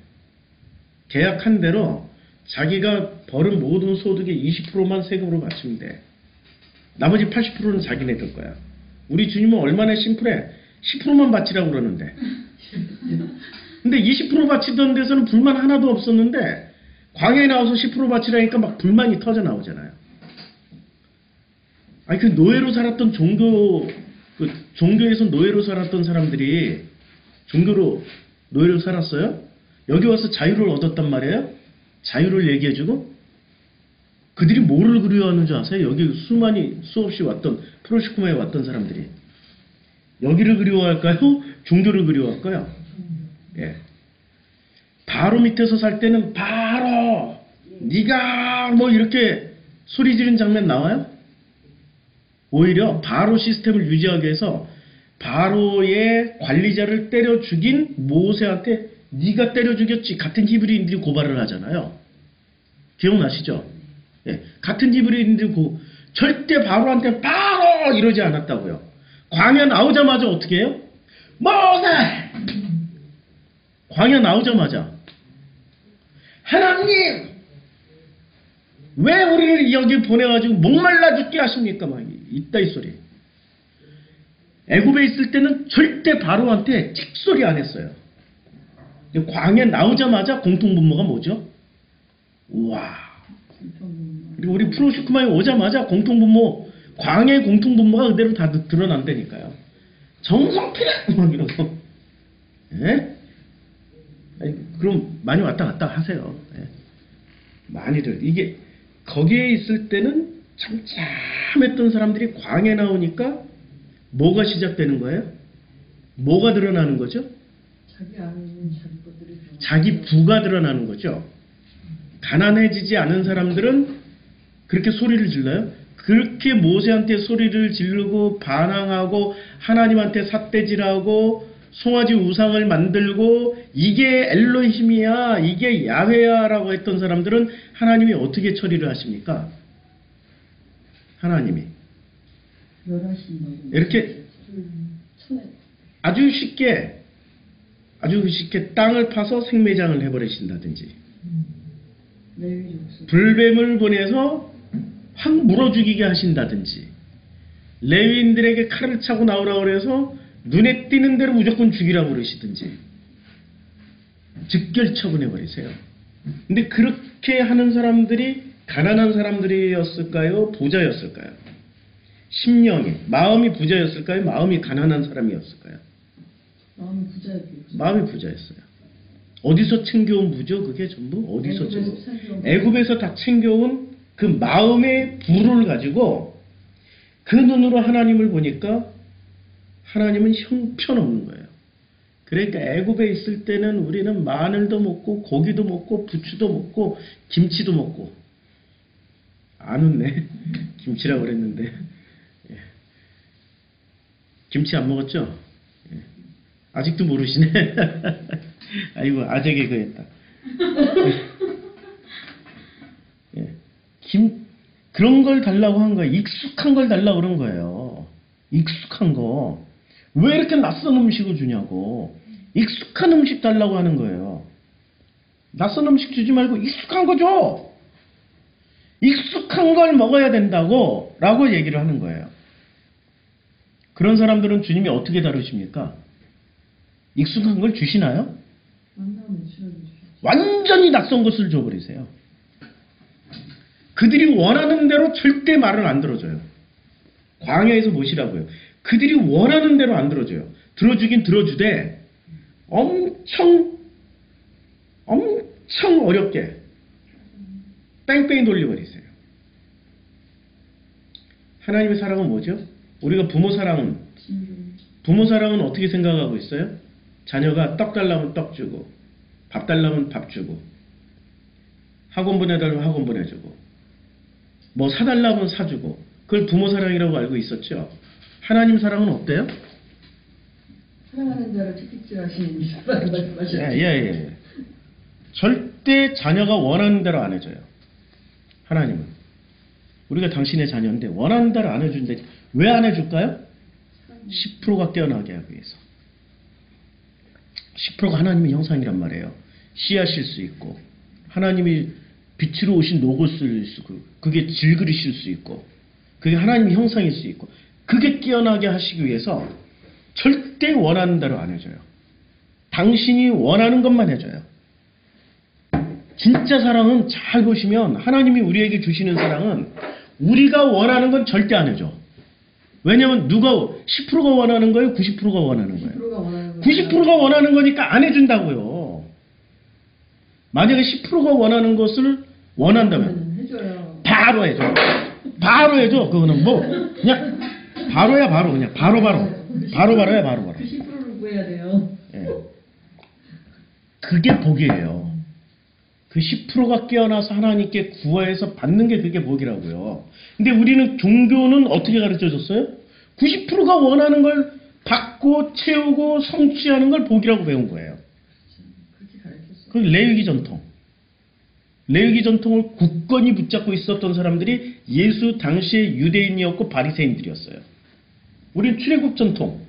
계약한 대로 자기가 벌은 모든 소득의 20%만 세금으로 바치면 돼. 나머지 80%는 자기네들 거야. 우리 주님은 얼마나 심플해. 10%만 바치라고 그러는데. 근데 20% 바치던 데서는 불만 하나도 없었는데 광야에 나와서 10% 바치라니까 막 불만이 터져 나오잖아요. 아니, 그 노예로 살았던 종교에서 노예로 살았던 사람들이 종교로 노예로 살았어요? 여기 와서 자유를 얻었단 말이에요? 자유를 얘기해주고? 그들이 뭐를 그리워하는 줄 아세요? 여기 수없이 왔던, 프로시코마에 왔던 사람들이. 여기를 그리워할까요? 종교를 그리워할까요? 예. 바로 밑에서 살 때는 바로 네가 뭐 이렇게 소리 지르는 장면 나와요? 오히려 바로 시스템을 유지하기 위해서 바로의 관리자를 때려 죽인 모세한테 네가 때려 죽였지. 같은 히브리인들이 고발을 하잖아요. 기억나시죠? 예. 같은 히브리인들이 절대 바로한테 바로 이러지 않았다고요. 광야 나오자마자 어떻게 해요? 모세! 광야 나오자마자 하나님! 왜 우리를 여기 보내가지고 목말라 죽게 하십니까? 막 이따 이 소리. 애굽에 있을 때는 절대 바로한테 찍소리 안 했어요. 광야 나오자마자 공통분모가 뭐죠? 우와. 그리고 우리 프로시크마에 오자마자 공통분모, 광야의 공통분모가 그대로 다 드러난다니까요. 정성필요! 막 이러고. 예? 아니, 그럼 많이 왔다 갔다 하세요. 예? 많이들. 이게, 거기에 있을 때는 참참했던 사람들이 광야에 나오니까 뭐가 시작되는 거예요? 뭐가 드러나는 거죠? 자기 부가 드러나는 거죠. 가난해지지 않은 사람들은 그렇게 소리를 질러요? 그렇게 모세한테 소리를 지르고 반항하고 하나님한테 삿대질하고 송아지 우상을 만들고 이게 엘로힘이야, 이게 야훼야 라고 했던 사람들은 하나님이 어떻게 처리를 하십니까? 하나님이 이렇게 아주 쉽게 땅을 파서 생매장을 해버리신다든지 불뱀을 보내서 확 물어 죽이게 하신다든지 레위인들에게 칼을 차고 나오라고 그래서 눈에 띄는 대로 무조건 죽이라고 그러시든지 즉결 처분해버리세요. 근데 그렇게 하는 사람들이 가난한 사람들이었을까요? 부자였을까요? 심령이, 마음이 부자였을까요? 마음이 가난한 사람이었을까요? 마음이 부자였어요. 어디서 챙겨온 부죠? 그게 전부 어디서 챙겨온? 애굽에서 다 챙겨온 그 마음의 부를 가지고 그 눈으로 하나님을 보니까 하나님은 형편없는 거예요. 그러니까 애굽에 있을 때는 우리는 마늘도 먹고 고기도 먹고 부추도 먹고 김치도 먹고 안 웃네. 김치라고 그랬는데 예. 김치 안 먹었죠? 예. 아직도 모르시네. 아이고 아재 개그했다. 예. 그런 걸 달라고 한 거예요. 익숙한 걸 달라고 그런 거예요. 익숙한 거. 왜 이렇게 낯선 음식을 주냐고. 익숙한 음식 달라고 하는 거예요. 낯선 음식 주지 말고 익숙한 거 줘. 익숙한 걸 먹어야 된다고 라고 얘기를 하는 거예요. 그런 사람들은 주님이 어떻게 다루십니까? 익숙한 걸 주시나요? 완전히 낯선 것을 줘버리세요. 그들이 원하는 대로 절대 말을 안 들어줘요. 광야에서 보시라고요. 그들이 원하는 대로 안 들어줘요. 들어주긴 들어주되 엄청 어렵게 뺑뺑이 돌려버리세요. 하나님의 사랑은 뭐죠? 우리가 부모 사랑은 어떻게 생각하고 있어요? 자녀가 떡 달라면 떡 주고, 밥 달라면 밥 주고, 학원 보내달라면 학원 보내주고, 뭐 사달라면 사주고, 그걸 부모 사랑이라고 알고 있었죠. 하나님 사랑은 어때요? 사랑하는 자를 채찍질 하시는 말씀하셨죠. 예. 절대 자녀가 원하는 대로 안 해줘요. 하나님은. 우리가 당신의 자녀인데 원하는 대로 안 해주는데 왜 안 해줄까요? 10%가 깨어나게 하기 위해서. 10%가 하나님의 형상이란 말이에요. 씨앗일 수 있고, 하나님이 빛으로 오신 로고스일 수 있고, 그게 질그리실 수 있고, 그게 하나님의 형상일 수 있고, 그게 깨어나게 하시기 위해서 절대 원하는 대로 안 해줘요. 당신이 원하는 것만 해줘요. 진짜 사랑은 잘 보시면 하나님이 우리에게 주시는 사랑은 우리가 원하는 건 절대 안 해줘. 왜냐면 누가 10%가 원하는 거예요? 90%가 원하는 거예요? 90%가 원하는 거니까 안 해준다고요. 만약에 10%가 원하는 것을 원한다면 해줘요. 바로 해줘. 바로 해줘. 그거는 뭐 그냥 바로야 바로. 그냥 바로야 바로. 그 10%를 구해야 돼요. 예. 그게 복이에요. 그 10%가 깨어나서 하나님께 구해서 받는 게 그게 복이라고요. 근데 우리는 종교는 어떻게 가르쳐줬어요? 90%가 원하는 걸 받고 채우고 성취하는 걸 복이라고 배운 거예요. 그렇게 가르쳤어요. 그 레위기 전통. 레위기 전통을 굳건히 붙잡고 있었던 사람들이 예수 당시의 유대인이었고 바리새인들이었어요. 우리는 출애굽 전통.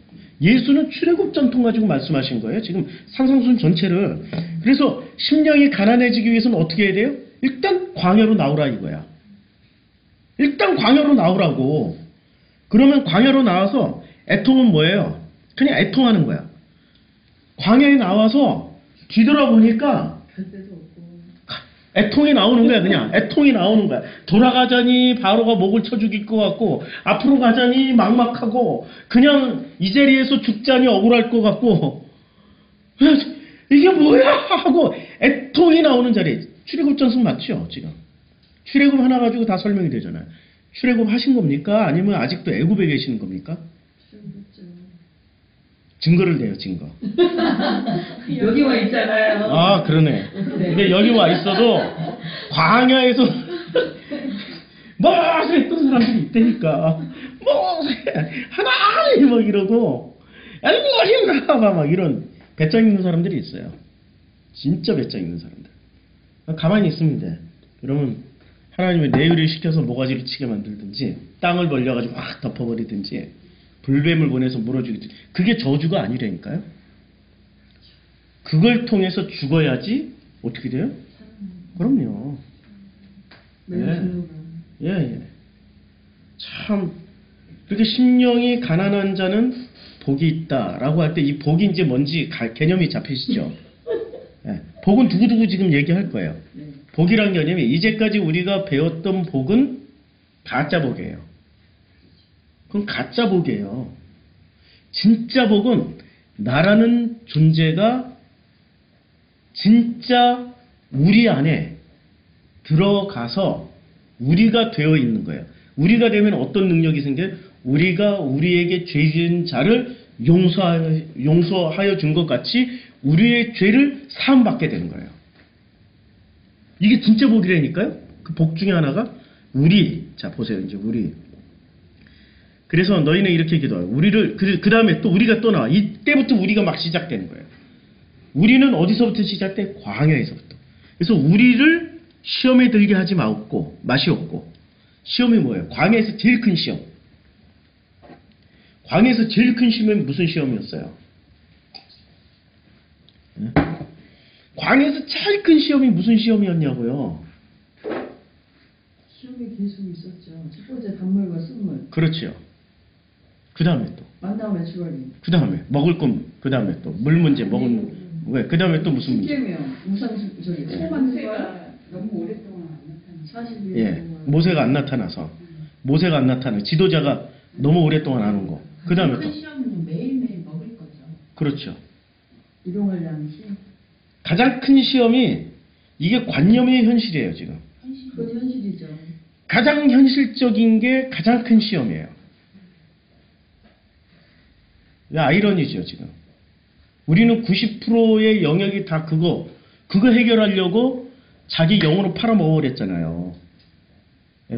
예수는 출애굽 전통 가지고 말씀하신 거예요. 지금 산상순 전체를. 그래서 심령이 가난해지기 위해서는 어떻게 해야 돼요? 일단 광야로 나오라 이거야. 일단 광야로 나오라고. 그러면 광야로 나와서 애통은 뭐예요? 그냥 애통하는 거야. 광야에 나와서 뒤돌아보니까 애통이 나오는 거야. 그냥 애통이 나오는 거야. 돌아가자니 바로가 목을 쳐 죽일 것 같고, 앞으로 가자니 막막하고, 그냥 이 자리에서 죽자니 억울할 것 같고, 이게 뭐야 하고 애통이 나오는 자리. 출애굽 전승 맞죠 지금? 출애굽 하나 가지고 다 설명이 되잖아요. 출애굽 하신 겁니까? 아니면 아직도 애굽에 계시는 겁니까? 증거를 대요, 증거. 여기 와 있잖아요. 아, 그러네. 근데 여기 와 있어도 광야에서 뭐세 했던 사람들이 있다니까. 뭐세 하나님 막 이러고 엘로힘 막 이런 배짱 있는 사람들이 있어요. 진짜 배짱 있는 사람들. 가만히 있으면 돼. 그러면 하나님의 내유를 시켜서 모가지를 치게 만들든지 땅을 벌려가지고 확 덮어버리든지 불뱀을 보내서 물어주겠지. 그게 저주가 아니라니까요. 그걸 통해서 죽어야지 어떻게 돼요? 그럼요. 예. 참 그렇게 심령이 가난한 자는 복이 있다라고 할 때 이 복인지 뭔지 개념이 잡히시죠? 예. 복은 두고두고 지금 얘기할 거예요. 복이란 개념이 이제까지 우리가 배웠던 복은 가짜 복이에요. 그건 가짜 복이에요. 진짜 복은 나라는 존재가 진짜 우리 안에 들어가서 우리가 되어 있는 거예요. 우리가 되면 어떤 능력이 생겨요? 우리가 우리에게 죄 지은 자를 용서하여 준 것 같이 우리의 죄를 사함받게 되는 거예요. 이게 진짜 복이라니까요. 그 복 중에 하나가 자 보세요. 이제 우리. 그래서 너희는 이렇게 기도하라. 우리를 그 다음에 또 우리가 또 나와. 이때부터 우리가 막 시작되는 거예요. 우리는 어디서부터 시작돼? 광야에서부터. 그래서 우리를 시험에 들게 하지 마옵고 맛이 없고. 시험이 뭐예요? 광야에서 제일 큰 시험. 광야에서 제일 큰 시험이 무슨 시험이었어요? 네? 광야에서 제일 큰 시험이 무슨 시험이었냐고요? 시험이 계속 있었죠. 첫 번째 단물과 쓴물. 그렇죠. 그 다음에 또. 만나와 매출하기. 그 다음에 먹을 건, 그 다음에 또 물 문제, 먹은, 왜? 그 다음에 또 무슨 문제? 십계명, 저기 소 만든 거야? 너무 오랫동안 안 나타나. 40일 예. 동안. 모세가 안 나타나서. 모세가 안 나타나. 지도자가 너무 오랫동안 안 온 거. 그 다음에 큰 또. 시험은 매일매일 먹을 거죠. 그렇죠. 일용할 시험. 가장 큰 시험이 이게 관념의 현실이에요, 지금. 그건 현실이죠. 가장 현실적인 게 가장 큰 시험이에요. 아이러니죠, 지금. 우리는 90%의 영역이 다 그거 해결하려고 자기 영으로 팔아먹어 그랬잖아요.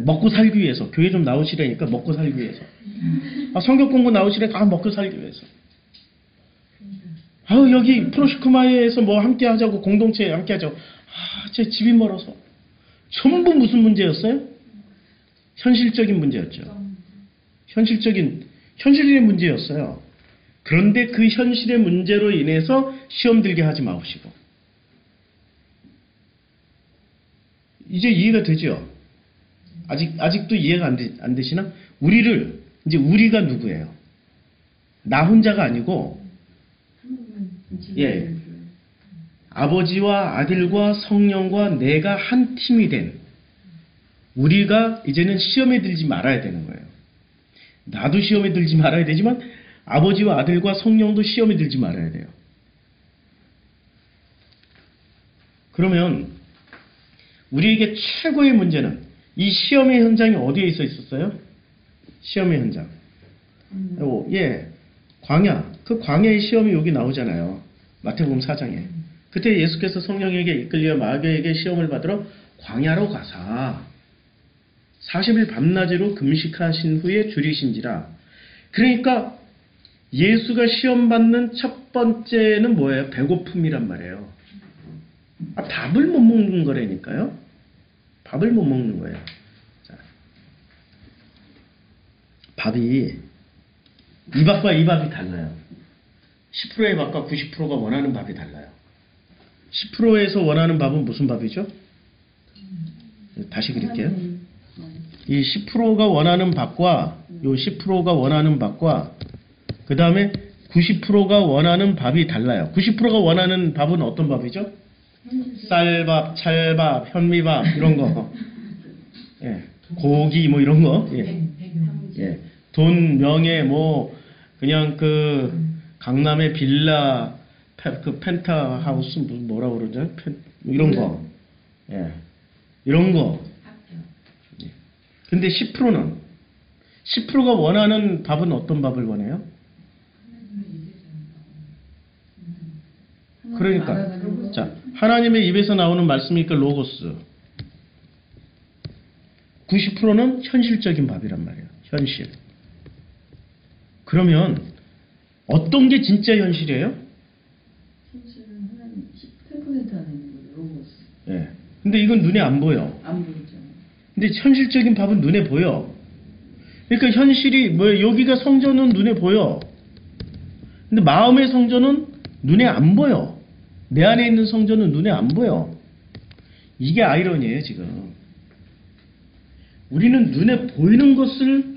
먹고 살기 위해서. 교회 좀 나오시라니까 먹고 살기 위해서. 성경 공부 나오시라니까 먹고 살기 위해서. 여기 프로시크마에서 뭐 함께 하자고, 공동체에 함께 하자고. 제 집이 멀어서. 전부 무슨 문제였어요? 현실적인 문제였죠. 현실의 문제였어요. 그런데 그 현실의 문제로 인해서 시험 들게 하지 마시고. 이제 이해가 되죠? 아직도 이해가 안 되시나? 우리가 누구예요? 나 혼자가 아니고, 예. 아버지와 아들과 성령과 내가 한 팀이 된 우리가 이제는 시험에 들지 말아야 되는 거예요. 나도 시험에 들지 말아야 되지만 아버지와 아들과 성령도 시험에 들지 말아야 돼요. 그러면 우리에게 최고의 문제는 이 시험의 현장이 어디에 있었어요? 시험의 현장. 예. 광야. 그 광야의 시험이 여기 나오잖아요. 마태복음 4장에. 그때 예수께서 성령에게 이끌려 마귀에게 시험을 받으러 광야로 가사 40일 밤낮으로 금식하신 후에 줄이신지라. 그러니까 예수가 시험받는 첫 번째는 뭐예요? 배고픔이란 말이에요. 밥을 못 먹는 거라니까요. 밥을 못 먹는 거예요. 자, 밥이 이 밥과 이 밥이 달라요. 10%의 밥과 90%가 원하는 밥이 달라요. 10%에서 원하는 밥은 무슨 밥이죠? 다시 그릴게요. 이 10%가 원하는 밥과 요 10%가 원하는 밥과 그 다음에 90%가 원하는 밥이 달라요. 90%가 원하는 밥은 어떤 밥이죠? 쌀밥, 찰밥, 현미밥 이런 거. 예. 고기 뭐 이런 거. 예. 예. 돈, 명예 뭐 그냥 그 강남의 빌라 그 펜타하우스 뭐라 그러죠? 이런 거. 예. 이런 거. 예. 근데 10%가 원하는 밥은 어떤 밥을 원해요? 그러니까 자, 하나님의 입에서 나오는 말씀이니까 로고스. 90%는 현실적인 밥이란 말이에요. 현실. 그러면 어떤 게 진짜 현실이에요? 현실은 한 10% 안에 있는 거예요. 로고스. 예. 근데 이건 눈에 안 보여. 안 보이죠. 근데 현실적인 밥은 눈에 보여. 그러니까 현실이 뭐 여기가 성전은 눈에 보여. 근데 마음의 성전은 눈에 안 보여. 내 안에 있는 성전은 눈에 안 보여. 이게 아이러니예요, 지금. 우리는 눈에 보이는 것을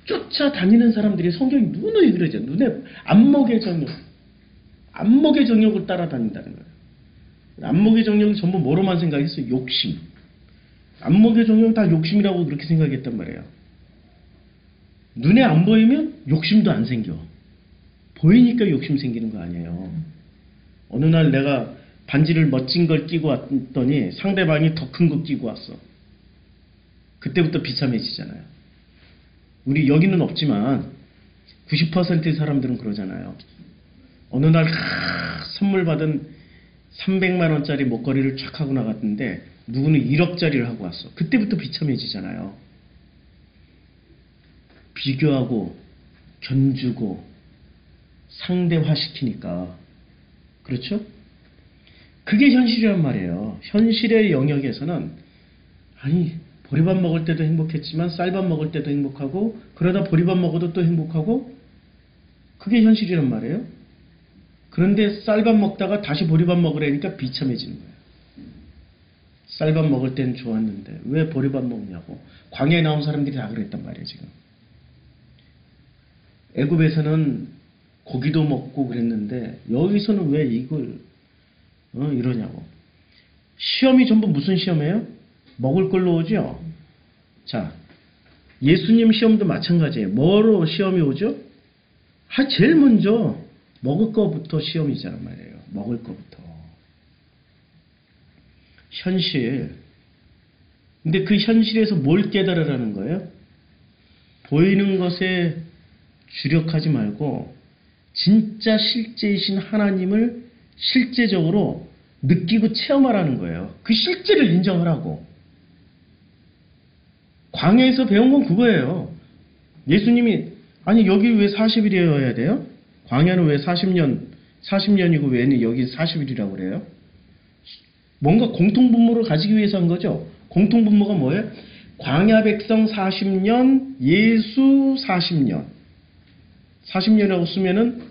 쫓아다니는 사람들이 성경이 누누이 그러죠. 눈에 안목의 정욕을 따라다닌다는 거예요. 안목의 정욕이 전부 뭐로만 생각했어요? 욕심. 안목의 정욕은 다 욕심이라고 그렇게 생각했단 말이에요. 눈에 안 보이면 욕심도 안 생겨. 보이니까 욕심 생기는 거 아니에요. 어느 날 내가 반지를 멋진 걸 끼고 왔더니 상대방이 더 큰 거 끼고 왔어. 그때부터 비참해지잖아요. 우리 여기는 없지만 90%의 사람들은 그러잖아요. 어느 날 선물 받은 300만 원짜리 목걸이를 쫙 하고 나갔는데 누구는 1억짜리를 하고 왔어. 그때부터 비참해지잖아요. 비교하고 견주고 상대화시키니까. 그렇죠? 그게 현실이란 말이에요. 현실의 영역에서는 아니 보리밥 먹을 때도 행복했지만 쌀밥 먹을 때도 행복하고 그러다 보리밥 먹어도 또 행복하고 그게 현실이란 말이에요. 그런데 쌀밥 먹다가 다시 보리밥 먹으라니까 비참해지는 거예요. 쌀밥 먹을 때는 좋았는데 왜 보리밥 먹냐고. 광야에 나온 사람들이 다 그랬단 말이에요. 지금 애굽에서는 고기도 먹고 그랬는데 여기서는 왜 이걸 이러냐고. 시험이 전부 무슨 시험이에요? 먹을 걸로 오죠. 자, 예수님 시험도 마찬가지예요. 뭐로 시험이 오죠? 제일 먼저 먹을 거부터 시험이잖아 말이에요. 먹을 거부터. 현실. 근데 그 현실에서 뭘 깨달으라는 거예요? 보이는 것에 주력하지 말고 진짜 실제이신 하나님을 실제적으로 느끼고 체험하라는 거예요. 그 실제를 인정하라고. 광야에서 배운 건 그거예요. 예수님이 아니 여기 왜 40일이어야 돼요? 광야는 왜 40년이고 왜 여기 40일이라고 그래요? 뭔가 공통분모를 가지기 위해서 한 거죠. 공통분모가 뭐예요? 광야 백성 40년, 예수 40년. 40년이라고 쓰면은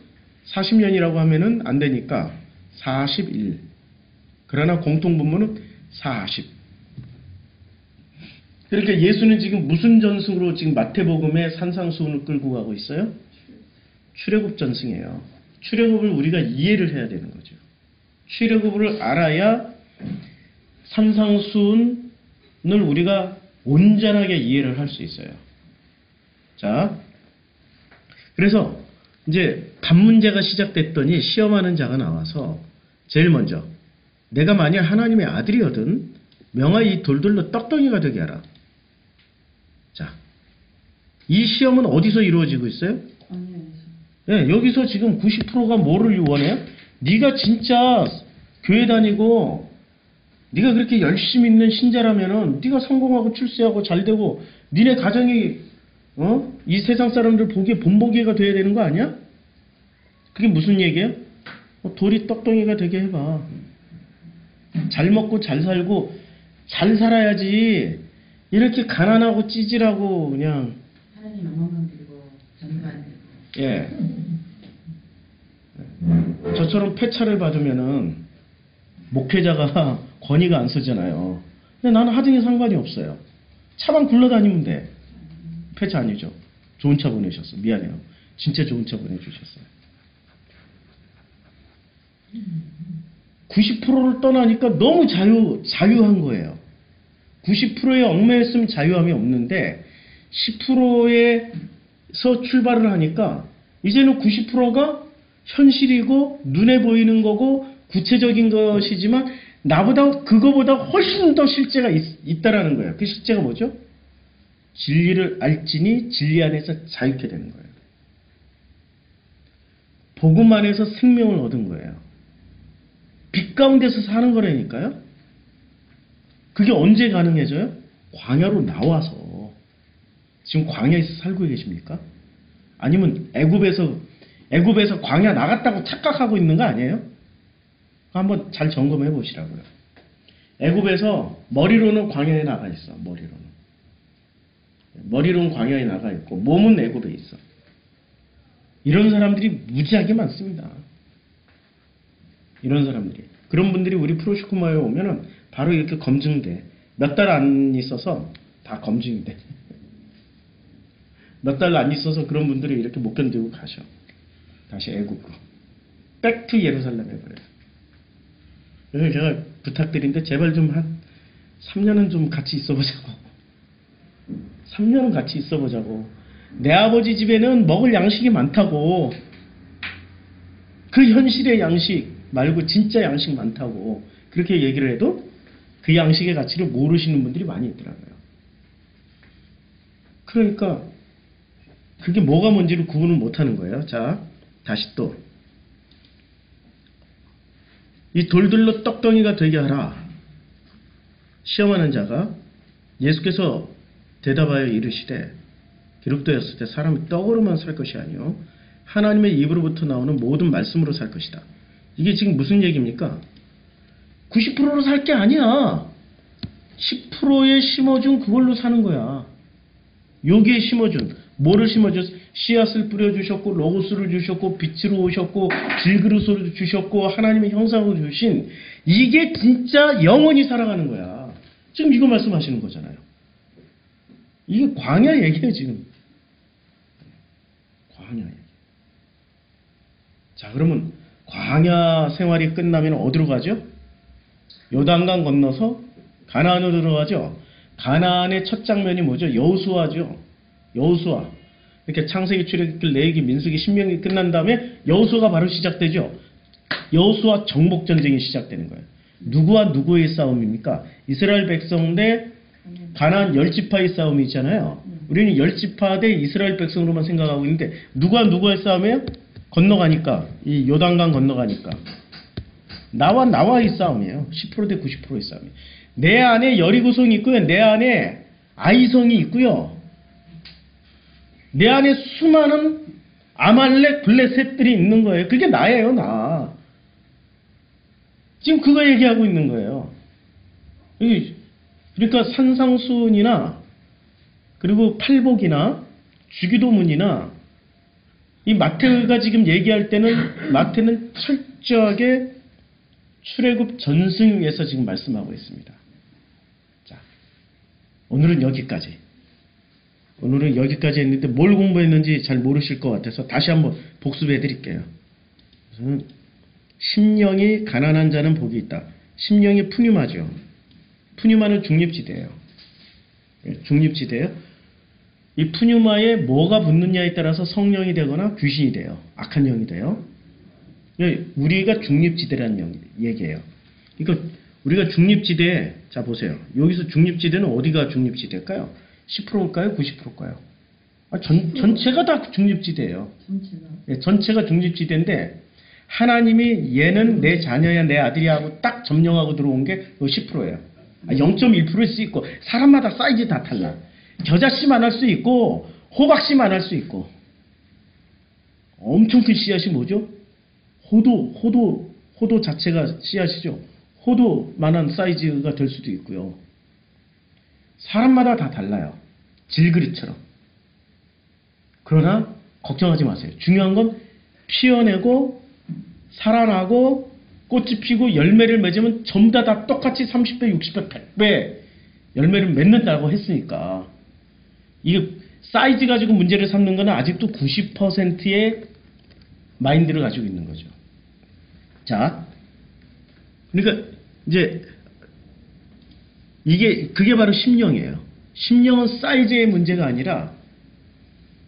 40년이라고 하면은 안 되니까 41. 그러나 공통분모는 40. 그러니까 예수는 지금 무슨 전승으로 지금 마태복음의 산상수훈을 끌고 가고 있어요? 출애굽 전승이에요. 출애굽을 우리가 이해를 해야 되는 거죠. 출애굽을 알아야 산상수훈을 우리가 온전하게 이해를 할 수 있어요. 자, 그래서 이제 단문제가 시작됐더니 시험하는 자가 나와서 제일 먼저 내가 만약 하나님의 아들이거든 명하여 이 돌들로 떡덩이가 되게 하라. 자, 이 시험은 어디서 이루어지고 있어요? 네, 여기서 지금 90%가 뭐를 원해요? 네가 진짜 교회 다니고 네가 그렇게 열심히 있는 신자라면은 네가 성공하고 출세하고 잘되고 니네 가정이 이 세상 사람들 보기에 본보기가 돼야 되는 거 아니야? 그게 무슨 얘기예요? 돌이 떡덩이가 되게 해봐. 잘 먹고 잘 살고 잘 살아야지 이렇게 가난하고 찌질하고 그냥 하나님 영광만 드리고 전가안 되고. 예. 저처럼 폐차를 받으면은 목회자가 권위가 안 서잖아요. 근데 나는 하등에 상관이 없어요. 차만 굴러다니면 돼. 폐차 아니죠. 좋은 차 보내셨어. 미안해요. 진짜 좋은 차 보내주셨어요. 90%를 떠나니까 너무 자유한 거예요. 90%에 얽매였으면 자유함이 없는데 10%에서 출발을 하니까 이제는 90%가 현실이고 눈에 보이는 거고 구체적인 것이지만 그거보다 훨씬 더 실제가 있다라는 거예요. 그 실제가 뭐죠? 진리를 알지니 진리 안에서 자유케 되는 거예요. 복음 안에서 생명을 얻은 거예요. 빛 가운데서 사는 거라니까요. 그게 언제 가능해져요? 광야로 나와서. 지금 광야에서 살고 계십니까? 아니면 애굽에서 광야 나갔다고 착각하고 있는 거 아니에요? 한번 잘 점검해 보시라고요. 애굽에서 머리로는 광야에 나가 있어. 머리로는 광야에 나가 있고 몸은 애굽에 있어. 이런 사람들이 무지하게 많습니다. 이런 사람들이. 그런 분들이 우리 프로시코마에 오면은 바로 이렇게 검증돼. 몇 달 안 있어서 다 검증이 돼. 몇 달 안 있어서 그런 분들이 이렇게 못 견디고 가셔. 다시 애굽으로. 백투 예루살렘 해버려요. 그래서 제가 부탁드린데 제발 좀 한 3년은 좀 같이 있어보자고. 3년은 같이 있어보자고. 내 아버지 집에는 먹을 양식이 많다고. 그 현실의 양식 말고 진짜 양식 많다고. 그렇게 얘기를 해도 그 양식의 가치를 모르시는 분들이 많이 있더라고요. 그러니까 그게 뭐가 뭔지를 구분을 못하는 거예요. 자, 다시 또. 이 돌들로 떡덩이가 되게 하라. 시험하는 자가 예수께서 대답하여 이르시되 기록되었을 때 사람이 떡으로만 살 것이 아니요 하나님의 입으로부터 나오는 모든 말씀으로 살 것이다. 이게 지금 무슨 얘기입니까? 90%로 살 게 아니야. 10%에 심어준 그걸로 사는 거야. 여기에 심어준 뭐를 심어주셨어요? 씨앗을 뿌려주셨고 로고스를 주셨고 빛으로 오셨고 질그릇으로 주셨고 하나님의 형상으로 주신 이게 진짜 영원히 살아가는 거야. 지금 이거 말씀하시는 거잖아요. 이게 광야 얘기예요 지금. 광야 얘기. 자 그러면 광야 생활이 끝나면 어디로 가죠? 요단강 건너서 가나안으로 들어가죠. 가나안의 첫 장면이 뭐죠? 여호수아죠. 여호수아. 이렇게 창세기, 출애굽기, 레위기, 민수기, 신명기 끝난 다음에 여호수아가 바로 시작되죠. 여호수아 정복 전쟁이 시작되는 거예요. 누구와 누구의 싸움입니까? 이스라엘 백성 대 가나안 10지파의 싸움이 있잖아요. 우리는 10지파 대 이스라엘 백성으로만 생각하고 있는데 누구와 누구의 싸움이에요? 건너가니까. 이 요단강 건너가니까. 나와의 싸움이에요. 10% 대 90%의 싸움이에요. 내 안에 여리고성이 있고요. 내 안에 아이성이 있고요. 내 안에 수많은 아말렉, 블레셋들이 있는 거예요. 그게 나예요, 나. 지금 그거 얘기하고 있는 거예요. 그러니까 산상수훈이나 그리고 팔복이나 주기도문이나 이 마태가 지금 얘기할 때는 마태는 철저하게 출애굽 전승에서 지금 말씀하고 있습니다. 자, 오늘은 여기까지. 오늘은 여기까지 했는데 뭘 공부했는지 잘 모르실 것 같아서 다시 한번 복습해 드릴게요. 우선은 심령이 가난한 자는 복이 있다. 심령이 푸뉴마죠. 푸뉴마는 중립지대예요. 중립지대예요. 이 푸뉴마에 뭐가 붙느냐에 따라서 성령이 되거나 귀신이 돼요. 악한 영이 돼요. 우리가 중립지대라는 얘기예요. 그러니까 우리가 중립지대에 자 보세요. 여기서 중립지대는 어디가 중립지대일까요? 10%일까요? 90%일까요? 전체가 다 중립지대예요. 전체가 중립지대인데 하나님이 얘는 내 자녀야 내 아들이야 하고 딱 점령하고 들어온 게 10%예요. 0.1%일 수 있고 사람마다 사이즈 다 달라. 겨자씨만 할 수 있고 호박씨만 할 수 있고 엄청 큰 씨앗이 뭐죠? 호도 자체가 씨앗이죠. 호도만한 사이즈가 될 수도 있고요. 사람마다 다 달라요. 질그릇처럼. 그러나 걱정하지 마세요. 중요한 건 피어내고 살아나고 꽃이 피고 열매를 맺으면 전부 다 똑같이 30배, 60배, 100배 열매를 맺는다고 했으니까 이게 사이즈 가지고 문제를 삼는 거는 아직도 90%의 마인드를 가지고 있는 거죠. 자, 그러니까 이제 그게 바로 심령이에요. 심령은 사이즈의 문제가 아니라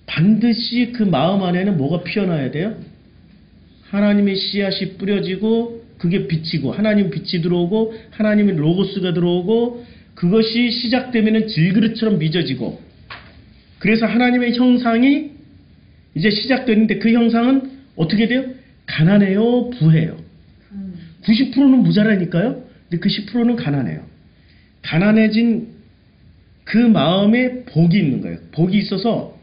반드시 그 마음 안에는 뭐가 피어나야 돼요? 하나님의 씨앗이 뿌려지고 그게 빛이고 하나님 빛이 들어오고 하나님의 로고스가 들어오고 그것이 시작되면은 질그릇처럼 빚어지고 그래서 하나님의 형상이 이제 시작되는데 그 형상은 어떻게 돼요? 가난해요? 부해요? 90%는 부자라니까요. 근데 그 10%는 가난해요. 가난해진 그 마음에 복이 있는 거예요. 복이 있어서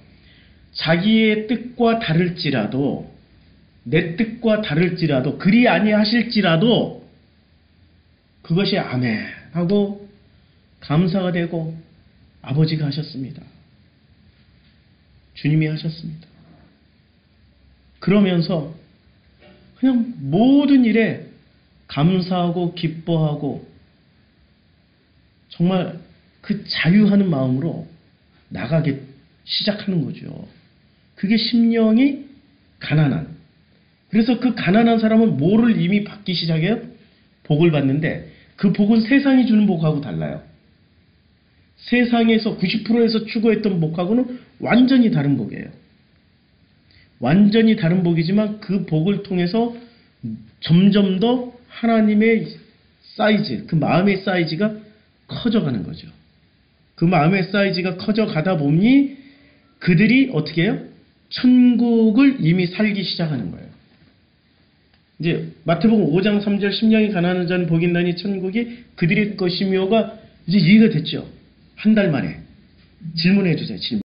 자기의 뜻과 다를지라도 내 뜻과 다를지라도 그리 아니하실지라도 그것이 아멘 하고 감사가 되고 아버지가 하셨습니다. 주님이 하셨습니다. 그러면서 그냥 모든 일에 감사하고 기뻐하고 정말 그 자유하는 마음으로 나가게 시작하는 거죠. 그게 심령이 가난한. 그래서 그 가난한 사람은 뭐를 이미 받기 시작해요? 복을 받는데 그 복은 세상이 주는 복하고 달라요. 세상에서 90%에서 추구했던 복하고는 완전히 다른 복이에요. 완전히 다른 복이지만 그 복을 통해서 점점 더 하나님의 사이즈, 그 마음의 사이즈가 커져가는 거죠. 그 마음의 사이즈가 커져가다 보니 그들이 어떻게 해요? 천국을 이미 살기 시작하는 거예요. 이제 마태복음 5장 3절 심령이 가난한 자는 복이 있나니 천국이 그들의 것이며가 이제 이해가 됐죠. 한 달 만에. 질문해 주세요. 질문.